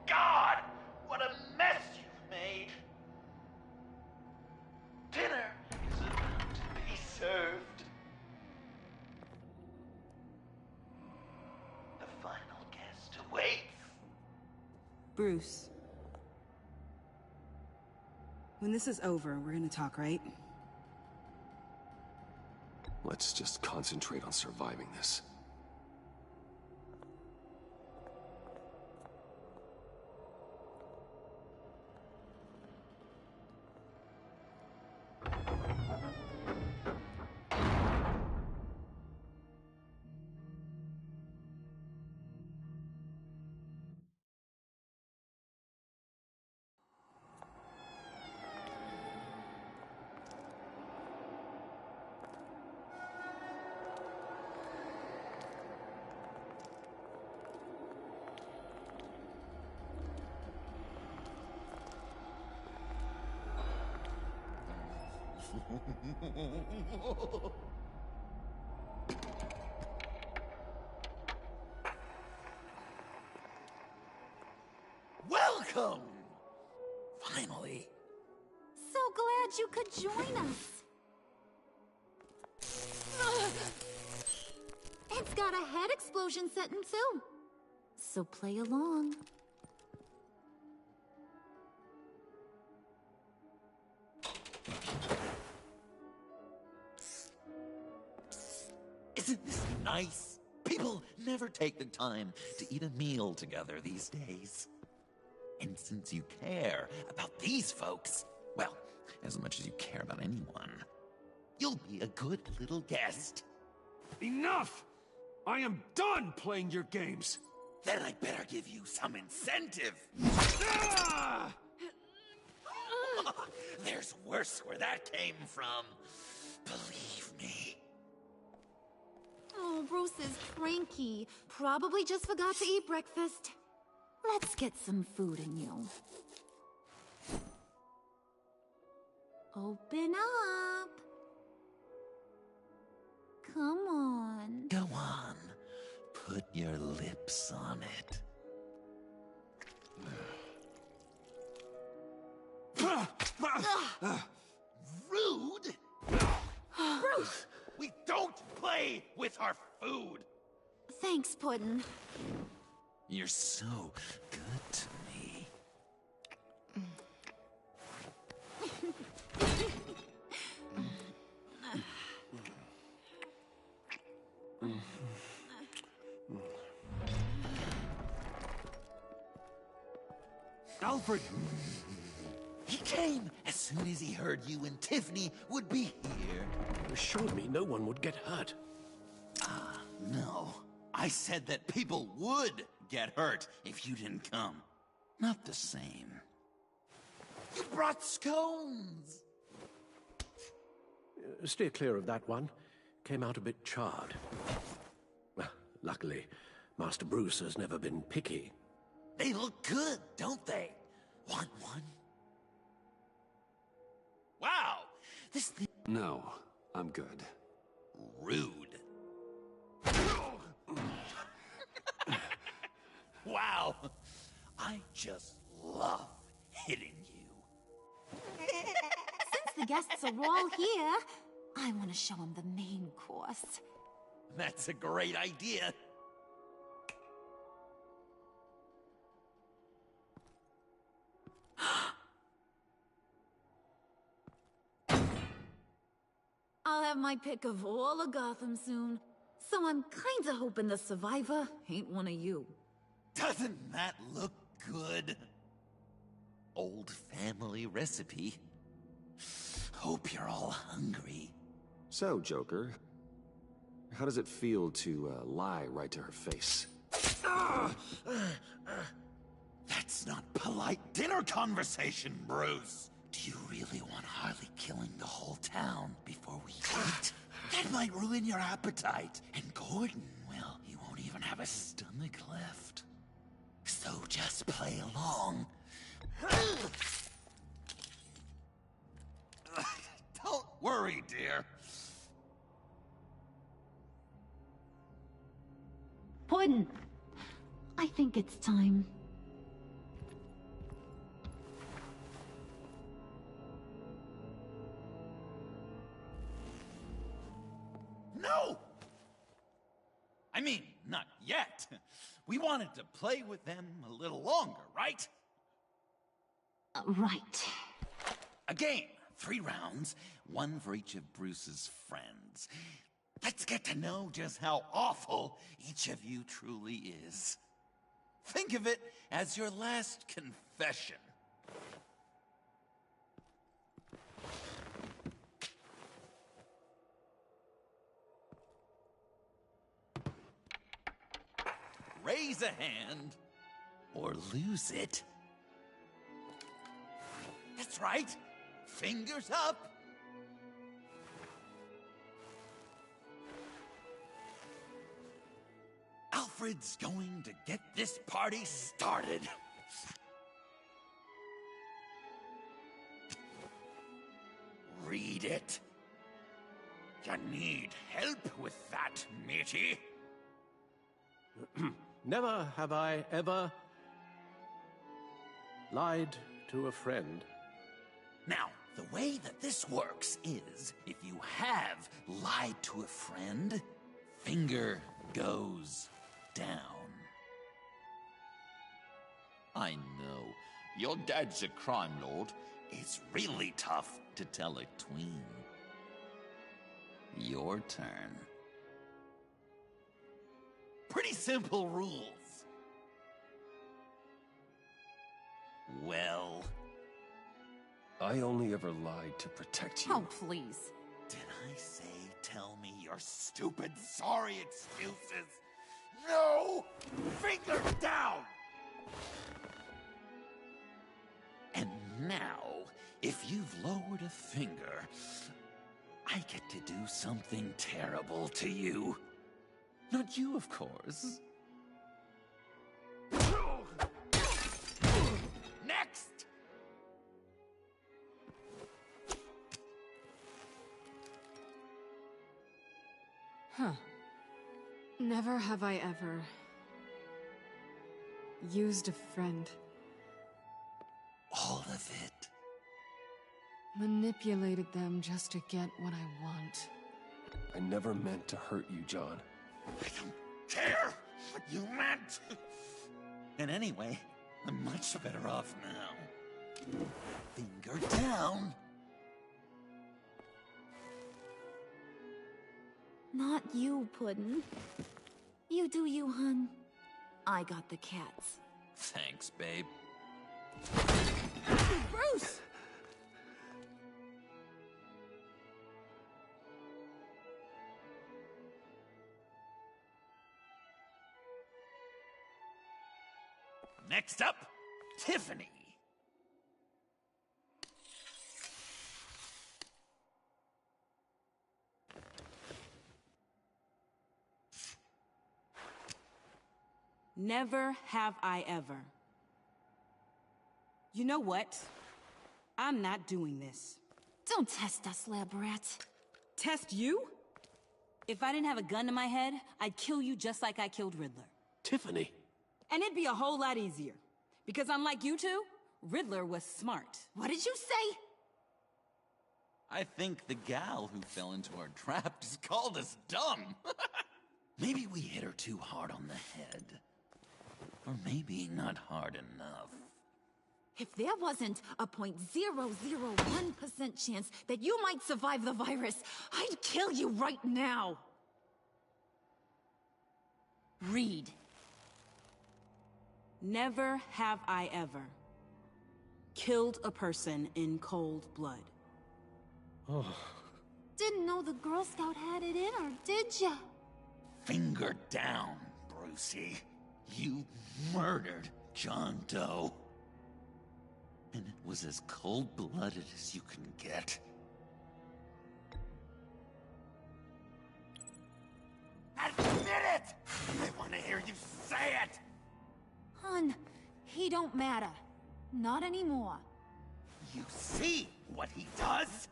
God! What a mess you've made! Dinner is about to be served. The final guest awaits. Bruce. When this is over, we're gonna talk, right? Let's just concentrate on surviving this. Welcome! Finally. So glad you could join us. It's got a head explosion setting too. So play along. Isn't this nice? People never take the time to eat a meal together these days. And since you care about these folks, well, as much as you care about anyone, you'll be a good little guest. Enough! I am done playing your games. Then I'd better give you some incentive. There's worse where that came from. Believe me. Oh, Bruce is cranky. Probably just forgot to eat breakfast. Let's get some food in you. Open up. Come on. Go on. Put your lips on it. Rude? Bruce! We don't play with our food! Thanks, Puddin'. You're so good to me. Alfred! He came as soon as he heard you and Tiffany would be here. You assured me no one would get hurt. No. I said that people would get hurt if you didn't come. Not the same. You brought scones! Steer clear of that one. Came out a bit charred. Well, luckily, Master Bruce has never been picky. They look good, don't they? Want one? Wow! This thing... No, I'm good. Rude. Wow! I just love hitting you. Since the guests are all here, I want to show them the main course. That's a great idea. I'll have my pick of all of Gotham soon, so I'm kinda hoping the survivor ain't one of you. Doesn't that look good? Old family recipe. Hope you're all hungry. So, Joker, how does it feel to lie right to her face? That's not polite dinner conversation, Bruce. Do you really want Harley killing the whole town before we eat? That might ruin your appetite. And Gordon, well, he won't even have a stomach left. So just play along. Don't worry, dear. Puddin', I think it's time. No! I mean, not yet. We wanted to play with them a little longer, right? Right. A game. 3 rounds, 1 for each of Bruce's friends. Let's get to know just how awful each of you truly is. Think of it as your last confession. Raise a hand, or lose it. That's right. Fingers up. Alfred's going to get this party started. Read it. You need help with that, matey? Never have I ever lied to a friend. Now, the way that this works is, if you have lied to a friend, finger goes down. I know, your dad's a crime lord. It's really tough to tell a tween. Your turn. Pretty simple rules. Well... I only ever lied to protect you. Oh, please. Did I say tell me your stupid sorry excuses? No! Finger down! And now, if you've lowered a finger, I get to do something terrible to you. Not you, of course. Next! Huh. Never have I ever used a friend. All of it. Manipulated them just to get what I want. I never meant to hurt you, John. I don't care what you meant. And anyway, I'm much better off now. Finger down. Not you, Puddin'. You do you, hun. I got the cats. Thanks, babe. Bruce! Next up, Tiffany. Never have I ever. You know what? I'm not doing this. Don't test us, lab rat. Test you? If I didn't have a gun to my head, I'd kill you just like I killed Riddler. Tiffany. And it'd be a whole lot easier. Because unlike you two, Riddler was smart. What did you say? I think the gal who fell into our trap just called us dumb. Maybe we hit her too hard on the head. Or maybe not hard enough. If there wasn't a 0.001% chance that you might survive the virus, I'd kill you right now. Read. Never have I ever killed a person in cold blood. Didn't know the Girl Scout had it in her, did ya? Finger down, Brucey. You murdered John Doe. And it was as cold-blooded as you can get. Admit it! I want to hear you say it! Hun, he don't matter. Not anymore. You see what he does?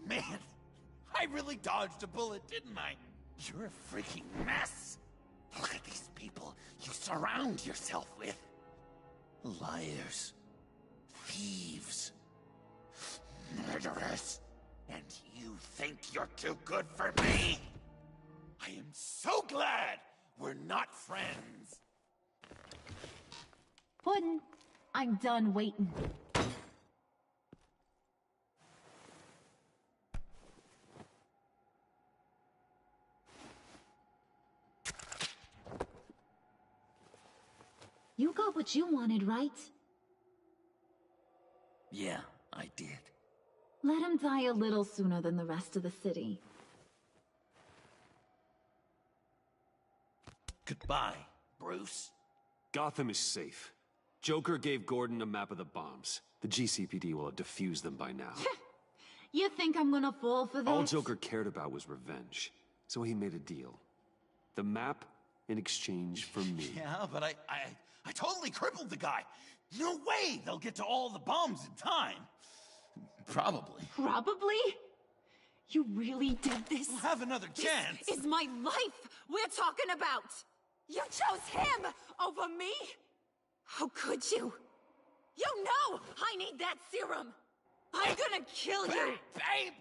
Man, I really dodged a bullet, didn't I? You're a freaking mess. Look at these people you surround yourself with. Liars. Thieves. Murderers. And you think you're too good for me? I am so glad we're not friends. Puddin', I'm done waiting. You got what you wanted, right? Yeah, I did. Let him die a little sooner than the rest of the city. Goodbye, Bruce. Gotham is safe. Joker gave Gordon a map of the bombs. The GCPD will have defused them by now. You think I'm gonna fall for that? All Joker cared about was revenge, so he made a deal. The map in exchange for me. Yeah, but I totally crippled the guy. No way they'll get to all the bombs in time. Probably. Probably? You really did this? We'll have another chance. This is my life we're talking about. You chose him over me? How could you? You know I need that serum. I'm gonna kill you. Babe!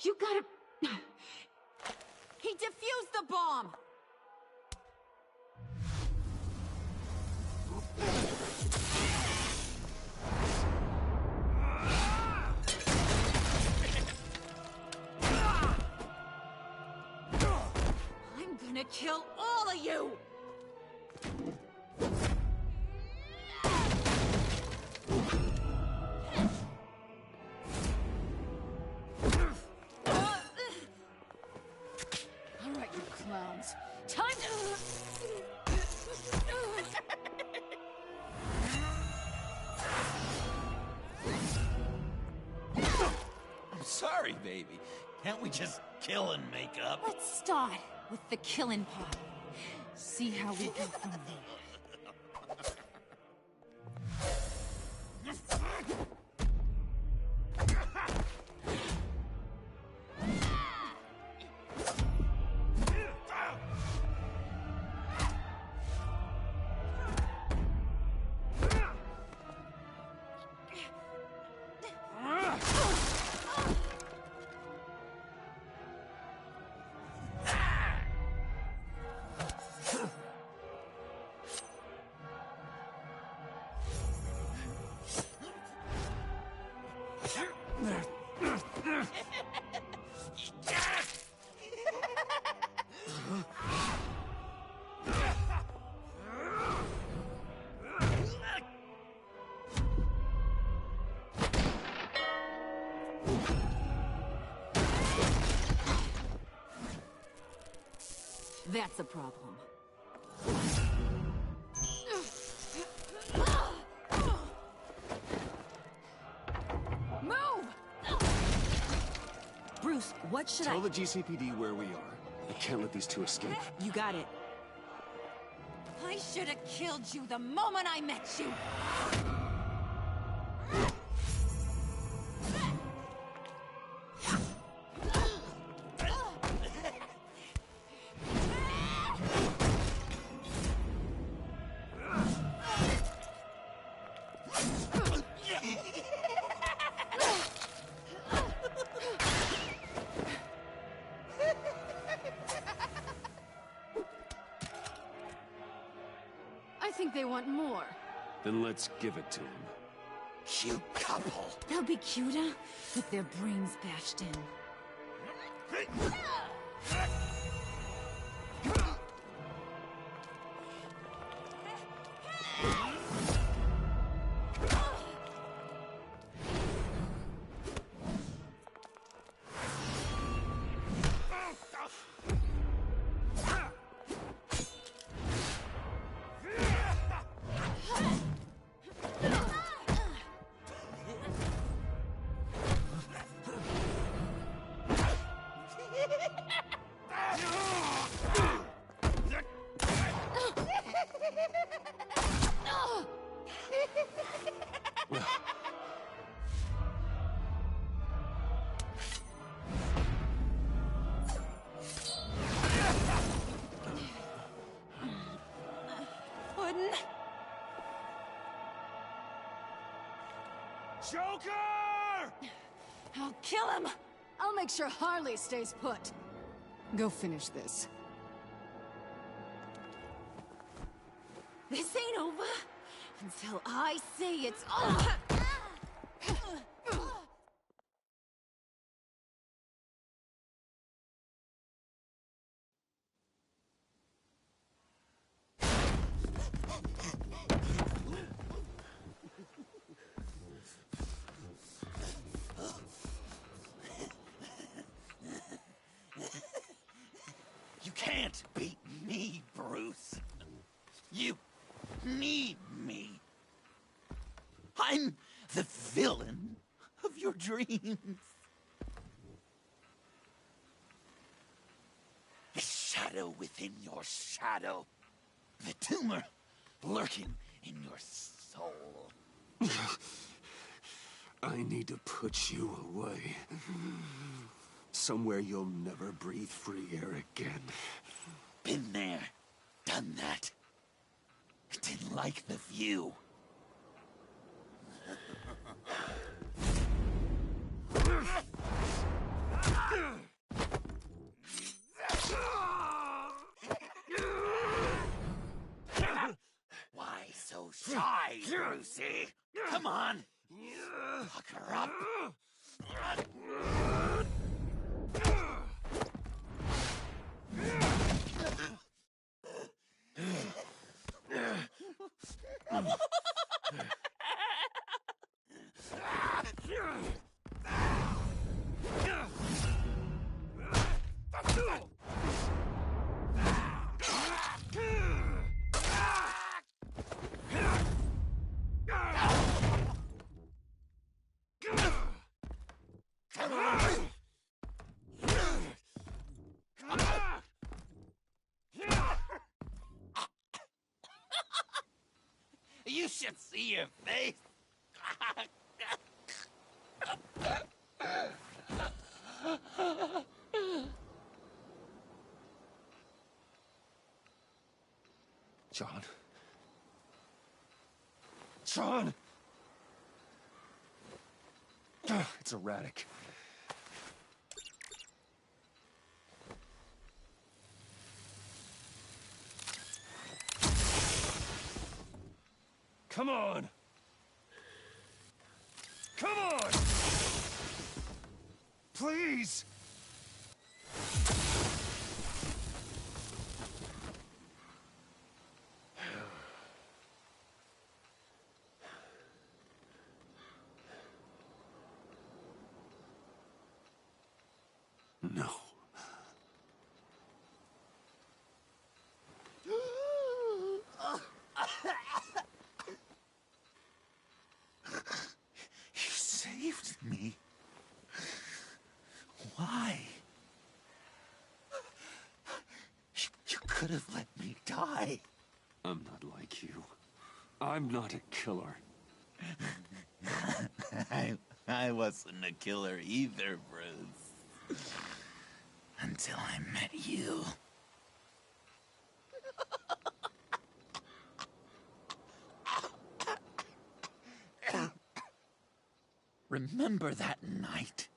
You gotta... He defused the bomb! I'm gonna kill all of you! Sorry, baby. Can't we just kill and make up? Let's start with the killing part. See how we go from there. That's a problem. Move! Bruce, what should Tell the GCPD where we are. I can't let these two escape. You got it. I should have killed you the moment I met you. I think they want more. Then let's give it to them. Cute couple. They'll be cuter with their brains bashed in. Joker! I'll kill him! I'll make sure Harley stays put. Go finish this. This ain't over until I say it's over! You can't beat me, Bruce. You need me. I'm the villain of your dreams. The shadow within your shadow. The tumor lurking in your soul. I need to put you away. Somewhere you'll never breathe free air again. Been there, done that. Didn't like the view. Why so shy, Brucey? Come on. Pucker up. should see your face. John. John! It's erratic. Come on! Come on! Please! No. You saved me. Why? You could have let me die. I'm not like you. I'm not a killer. I wasn't a killer either, Bruce. Until I met you. Remember that night?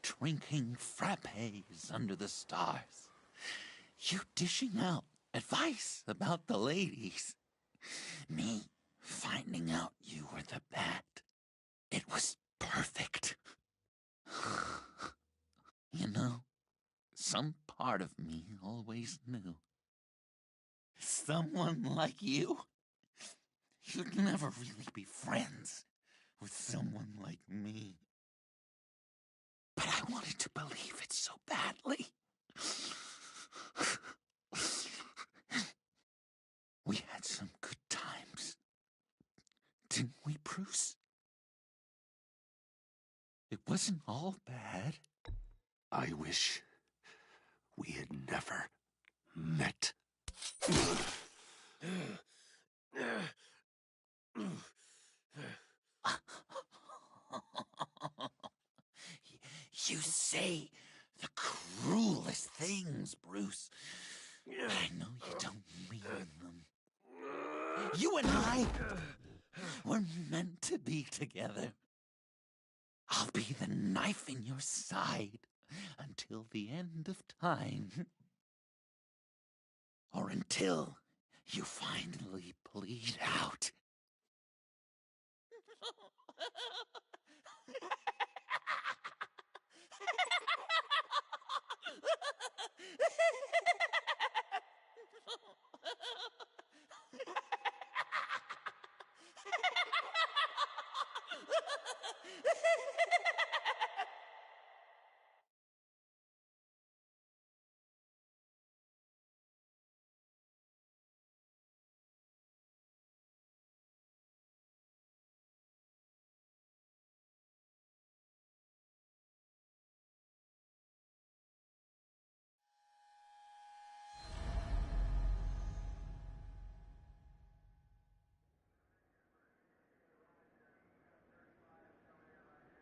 Drinking frappes under the stars. You dishing out advice about the ladies. Me finding out you were the bat. It was perfect. You know, some part of me always knew. Someone like you, you'd never really be friends with someone like me. But I wanted to believe it so badly. We had some good times, didn't we, Bruce? It wasn't all bad. I wish we had never met. You say the cruelest things, Bruce. But I know you don't mean them. You and I were meant to be together. I'll be the knife in your side until the end of time. Or until you finally bleed out.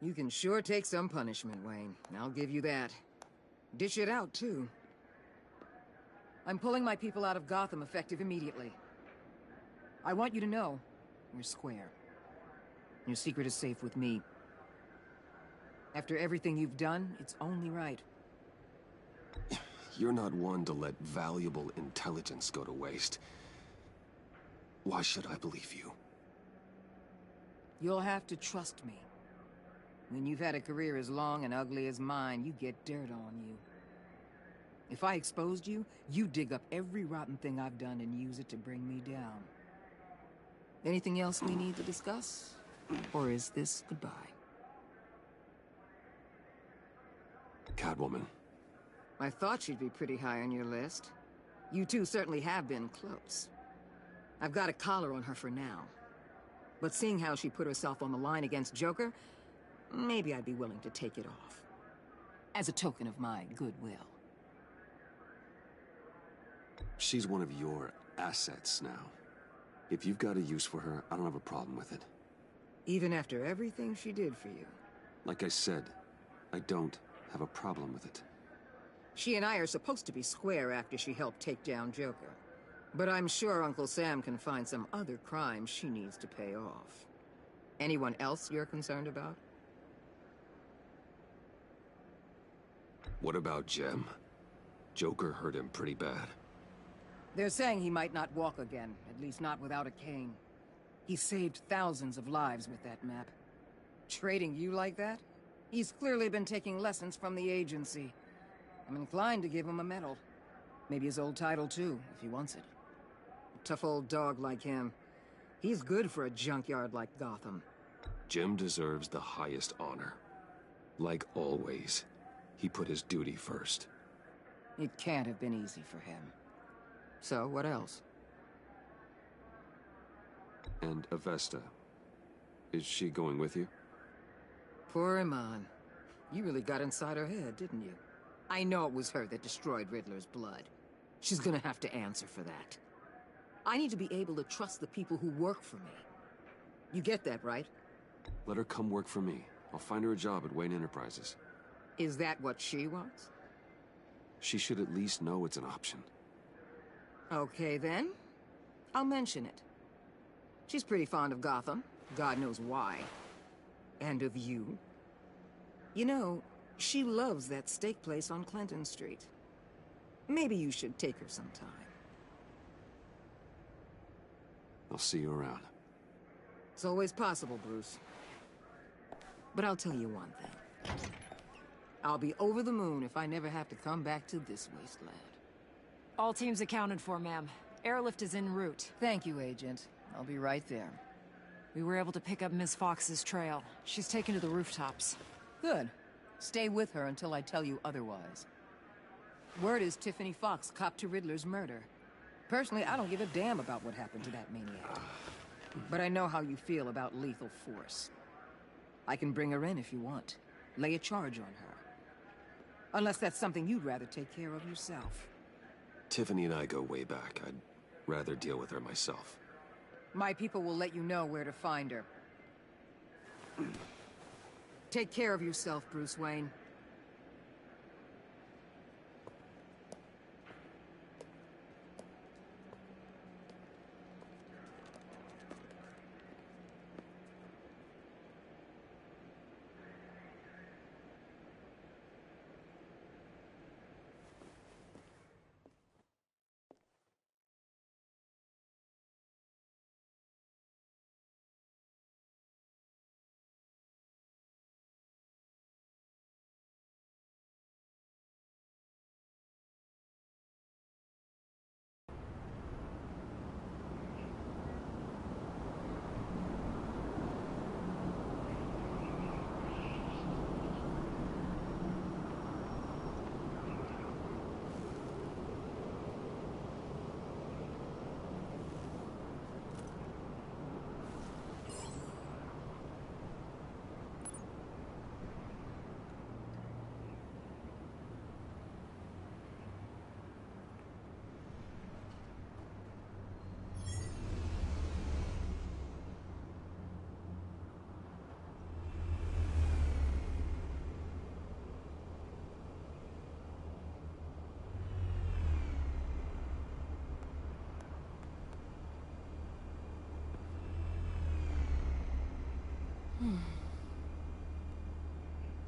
You can sure take some punishment, Wayne. I'll give you that. Dish it out, too. I'm pulling my people out of Gotham effective immediately. I want you to know, we're square. Your secret is safe with me. After everything you've done, it's only right. You're not one to let valuable intelligence go to waste. Why should I believe you? You'll have to trust me. When you've had a career as long and ugly as mine, you get dirt on you. If I exposed you, you'd dig up every rotten thing I've done and use it to bring me down. Anything else we need to discuss? Or is this goodbye? Catwoman. I thought she'd be pretty high on your list. You two certainly have been close. I've got a collar on her for now. But seeing how she put herself on the line against Joker, maybe I'd be willing to take it off. As a token of my goodwill. She's one of your assets now. If you've got a use for her, I don't have a problem with it. Even after everything she did for you? Like I said, I don't have a problem with it. She and I are supposed to be square after she helped take down Joker. But I'm sure Uncle Sam can find some other crimes she needs to pay off. Anyone else you're concerned about? What about Jem? Joker hurt him pretty bad. They're saying he might not walk again, at least not without a cane. He saved thousands of lives with that map. Trading you like that? He's clearly been taking lessons from the agency. I'm inclined to give him a medal. Maybe his old title too, if he wants it. A tough old dog like him. He's good for a junkyard like Gotham. Jem deserves the highest honor. Like always, he put his duty first. It can't have been easy for him. So, what else? And Avesta. Is she going with you? Poor Iman. You really got inside her head, didn't you? I know it was her that destroyed Riddler's blood. She's gonna have to answer for that. I need to be able to trust the people who work for me. You get that, right? Let her come work for me. I'll find her a job at Wayne Enterprises. Is that what she wants? She should at least know it's an option. Okay, then. I'll mention it. She's pretty fond of Gotham. God knows why. And of you. You know, she loves that steak place on Clinton Street. Maybe you should take her sometime. I'll see you around. It's always possible, Bruce. But I'll tell you one thing. I'll be over the moon if I never have to come back to this wasteland. All teams accounted for, ma'am. Airlift is en route. Thank you, Agent. I'll be right there. We were able to pick up Ms. Fox's trail. She's taken to the rooftops. Good. Stay with her until I tell you otherwise. Word is Tiffany Fox copped to Riddler's murder. Personally, I don't give a damn about what happened to that maniac. But I know how you feel about lethal force. I can bring her in if you want. Lay a charge on her. Unless that's something you'd rather take care of yourself. Tiffany and I go way back. I'd rather deal with her myself. My people will let you know where to find her. Take care of yourself, Bruce Wayne.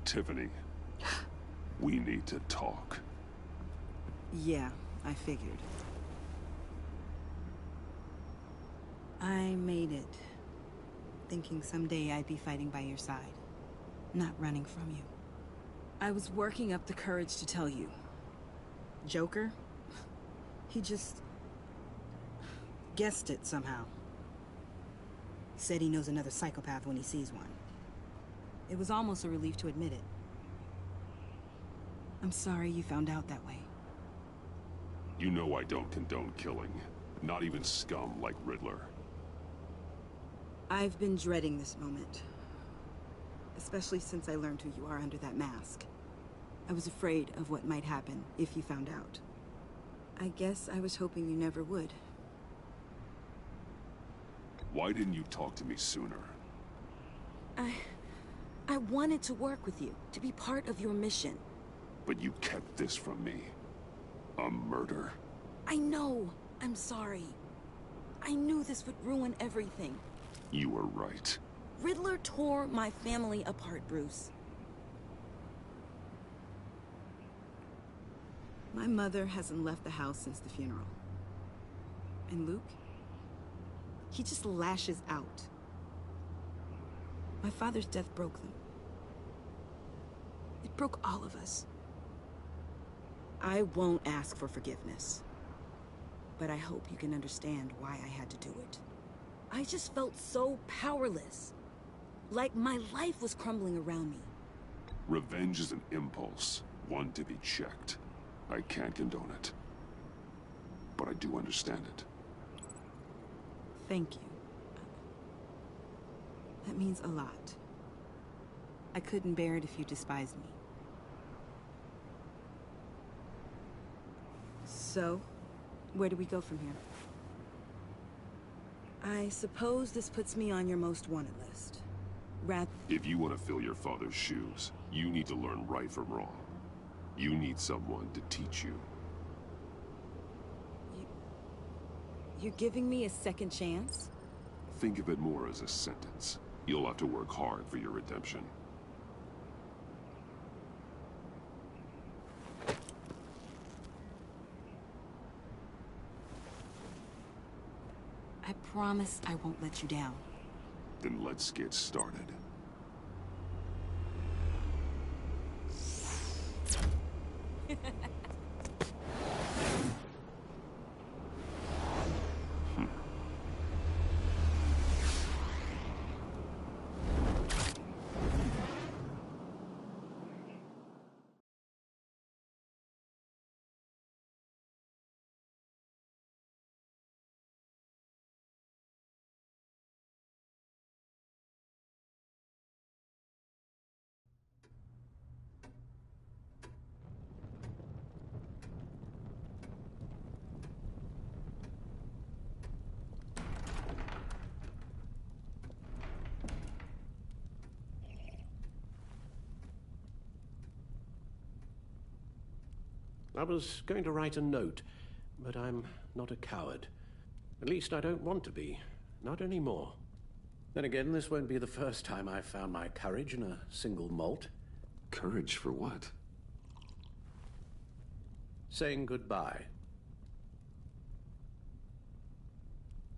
Tiffany, we need to talk. Yeah, I figured. I made it, thinking someday I'd be fighting by your side, not running from you. I was working up the courage to tell you. Joker? He just guessed it somehow. Said he knows another psychopath when he sees one. It was almost a relief to admit it. I'm sorry you found out that way. You know I don't condone killing. Not even scum like Riddler. I've been dreading this moment. Especially since I learned who you are under that mask. I was afraid of what might happen if you found out. I guess I was hoping you never would. Why didn't you talk to me sooner? I wanted to work with you, to be part of your mission. But you kept this from me. A murder? I know. I'm sorry. I knew this would ruin everything. You were right. Riddler tore my family apart, Bruce. My mother hasn't left the house since the funeral. And Luke? He just lashes out. My father's death broke them. It broke all of us. I won't ask for forgiveness. But I hope you can understand why I had to do it. I just felt so powerless. Like my life was crumbling around me. Revenge is an impulse, one to be checked. I can't condone it. But I do understand it. Thank you. That means a lot. I couldn't bear it if you despised me. So, where do we go from here? I suppose this puts me on your most wanted list. If you want to fill your father's shoes, you need to learn right from wrong. You need someone to teach you. You're giving me a second chance? Think of it more as a sentence. You'll have to work hard for your redemption. I promise I won't let you down. Then let's get started. I was going to write a note, but I'm not a coward. At least I don't want to be. Not anymore. Then again, this won't be the first time I've found my courage in a single malt. Courage for what? Saying goodbye.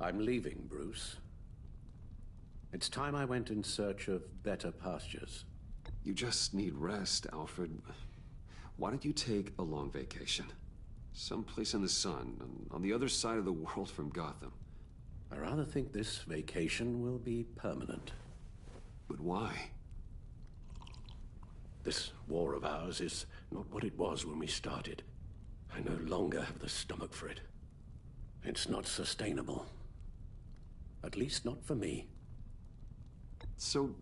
I'm leaving, Bruce. It's time I went in search of better pastures. You just need rest, Alfred. Why don't you take a long vacation? Someplace in the sun, on the other side of the world from Gotham. I rather think this vacation will be permanent. But why? This war of ours is not what it was when we started. I no longer have the stomach for it. It's not sustainable. At least not for me. So,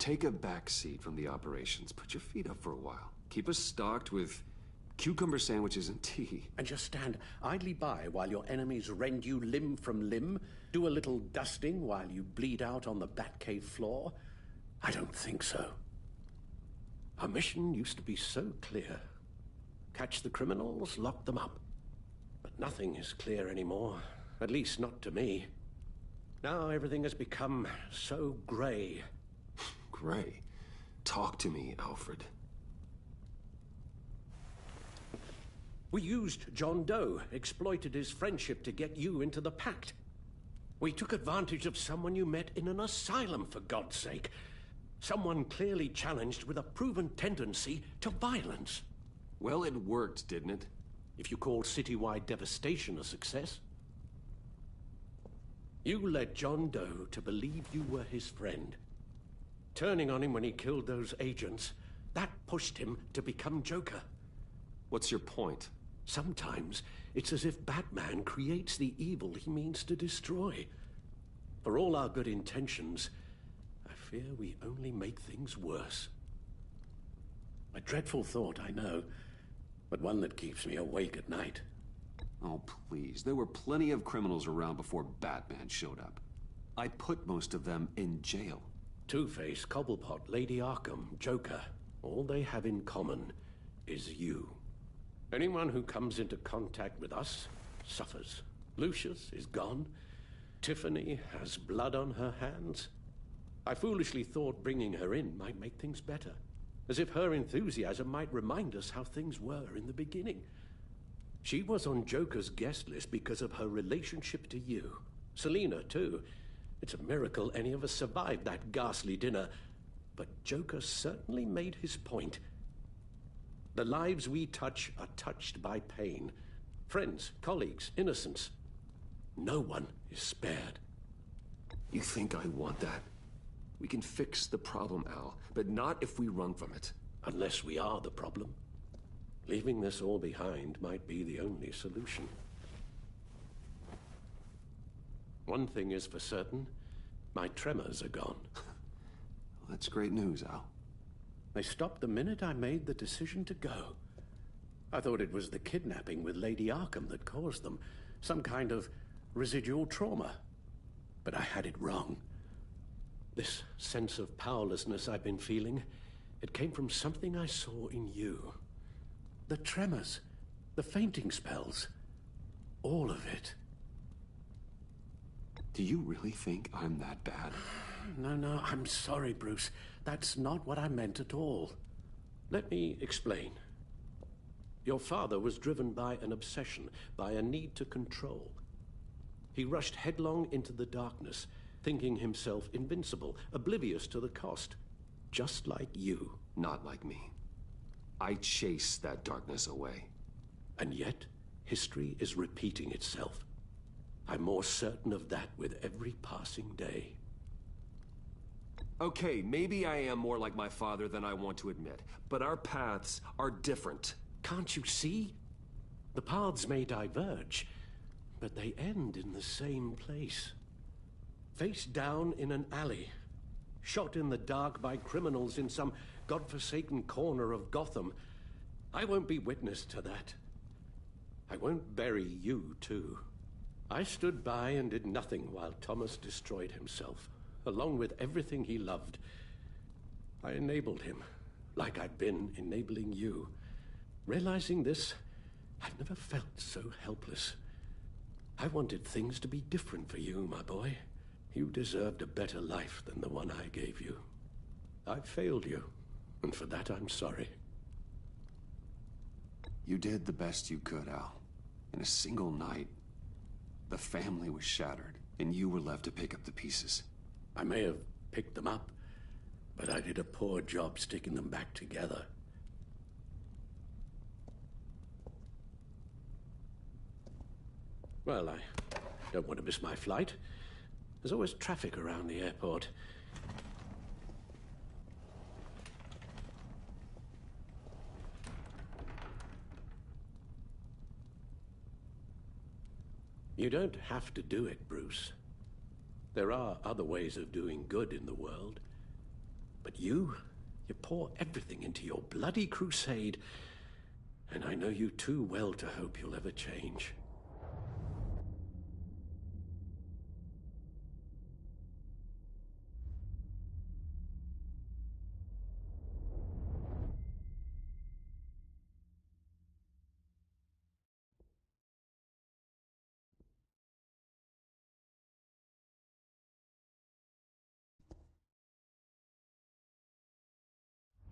take a back seat from the operations. Put your feet up for a while. Keep us stocked with cucumber sandwiches and tea. And just stand idly by while your enemies rend you limb from limb? Do a little dusting while you bleed out on the Batcave floor? I don't think so. Our mission used to be so clear. Catch the criminals, lock them up. But nothing is clear anymore. At least not to me. Now everything has become so gray. Gray? Talk to me, Alfred. We used John Doe, exploited his friendship to get you into the pact. We took advantage of someone you met in an asylum, for God's sake. Someone clearly challenged with a proven tendency to violence. Well, it worked, didn't it? If you call citywide devastation a success. You led John Doe to believe you were his friend. Turning on him when he killed those agents, that pushed him to become Joker. What's your point? Sometimes it's as if Batman creates the evil he means to destroy. For all our good intentions, I fear we only make things worse. A dreadful thought, I know, but one that keeps me awake at night. Oh, please. There were plenty of criminals around before Batman showed up. I put most of them in jail. Two-Face, Cobblepot, Lady Arkham, Joker, all they have in common is you. Anyone who comes into contact with us suffers. Lucius is gone. Tiffany has blood on her hands. I foolishly thought bringing her in might make things better, as if her enthusiasm might remind us how things were in the beginning. She was on Joker's guest list because of her relationship to you. Selina, too. It's a miracle any of us survived that ghastly dinner. But Joker certainly made his point. The lives we touch are touched by pain. Friends, colleagues, innocents. No one is spared. You think I want that? We can fix the problem, Al, but not if we run from it. Unless we are the problem. Leaving this all behind might be the only solution. One thing is for certain, my tremors are gone. Well, that's great news, Al. They stopped the minute I made the decision to go. I thought it was the kidnapping with Lady Arkham that caused them, some kind of residual trauma. But I had it wrong. This sense of powerlessness I've been feeling, it came from something I saw in you. The tremors, the fainting spells, all of it. Do you really think I'm that bad? No, I'm sorry, Bruce. That's not what I meant at all. Let me explain. Your father was driven by an obsession, by a need to control. He rushed headlong into the darkness, thinking himself invincible, oblivious to the cost. Just like you. Not like me. I chase that darkness away. And yet, history is repeating itself. I'm more certain of that with every passing day. Okay, maybe I am more like my father than I want to admit, but our paths are different. Can't you see? The paths may diverge, but they end in the same place. Face down in an alley, shot in the dark by criminals in some godforsaken corner of Gotham. I won't be witness to that. I won't bury you, too. I stood by and did nothing while Thomas destroyed himself, along with everything he loved. I enabled him, like I've been enabling you. Realizing this, I've never felt so helpless. I wanted things to be different for you, my boy. You deserved a better life than the one I gave you. I failed you, and for that I'm sorry. You did the best you could, Al. In a single night, the family was shattered, and you were left to pick up the pieces. I may have picked them up, but I did a poor job sticking them back together. Well, I don't want to miss my flight. There's always traffic around the airport. You don't have to do it, Bruce. There are other ways of doing good in the world. But you pour everything into your bloody crusade, and I know you too well to hope you'll ever change.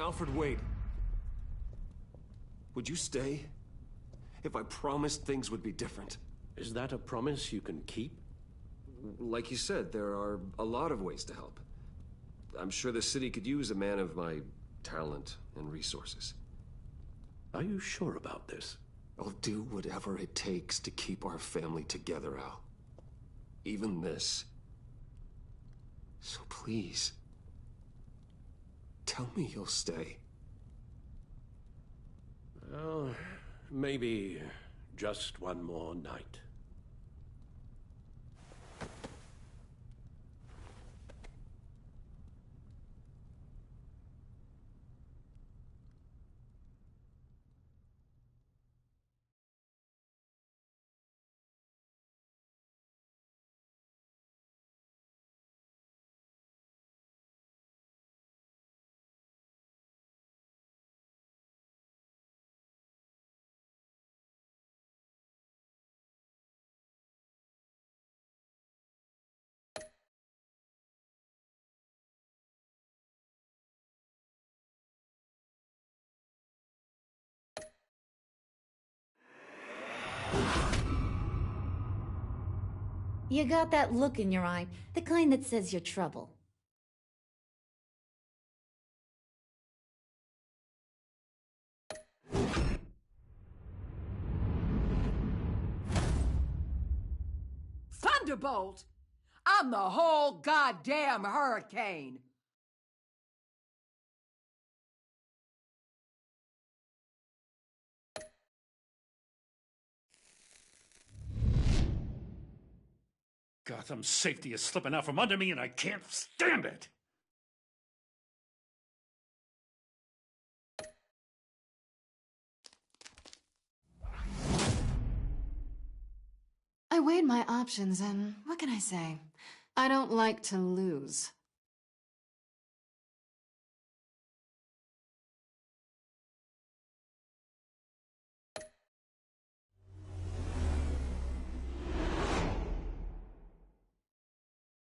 Alfred, wait. Would you stay? If I promised things would be different. Is that a promise you can keep? Like you said, there are a lot of ways to help. I'm sure the city could use a man of my talent and resources. Are you sure about this? I'll do whatever it takes to keep our family together, Al. Even this. So please, tell me you'll stay. Well, maybe just one more night. You got that look in your eye, the kind that says you're trouble. Thunderbolt! I'm the whole goddamn hurricane! Gotham's safety is slipping out from under me and I can't stand it! I weighed my options and what can I say? I don't like to lose.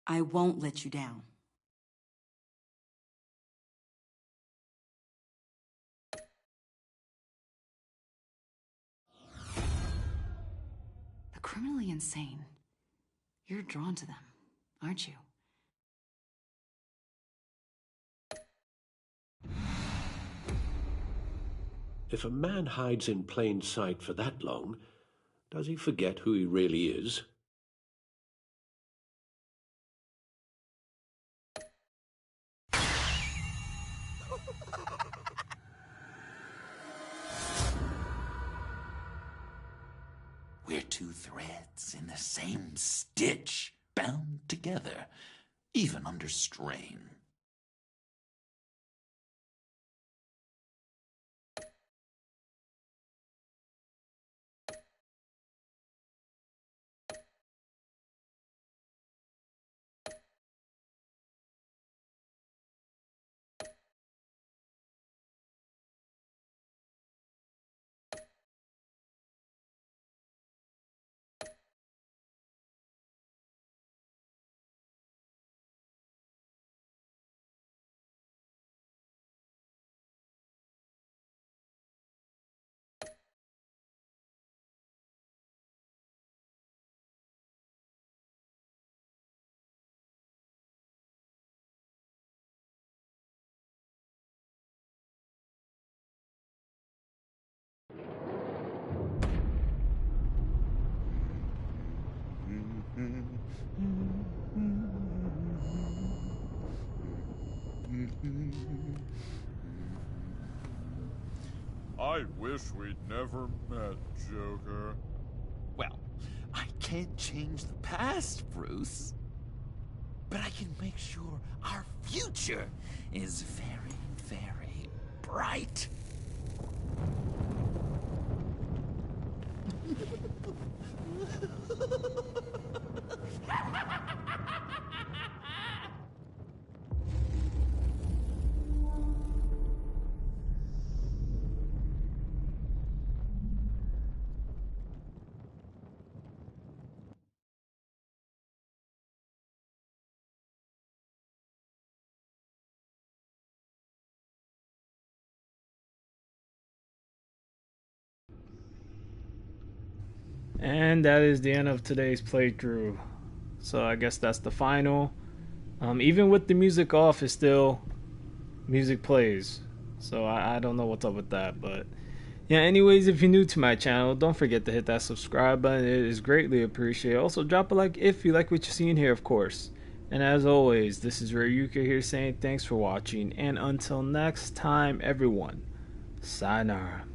I won't let you down. The criminally insane. You're drawn to them, aren't you? If a man hides in plain sight for that long, does he forget who he really is? We're two threads in the same stitch, bound together, even under strain. I wish we'd never met, Joker. Well, I can't change the past, Bruce. But I can make sure our future is very, very bright. And that is the end of today's playthrough. So I guess that's the final. Even with the music off, it's still music plays. So I don't know what's up with that, but yeah. Anyways, if you're new to my channel, don't forget to hit that subscribe button. It is greatly appreciated. Also, drop a like if you like what you're seeing here, of course. And as always, this is Rayuka here saying thanks for watching, and until next time, everyone, sayonara.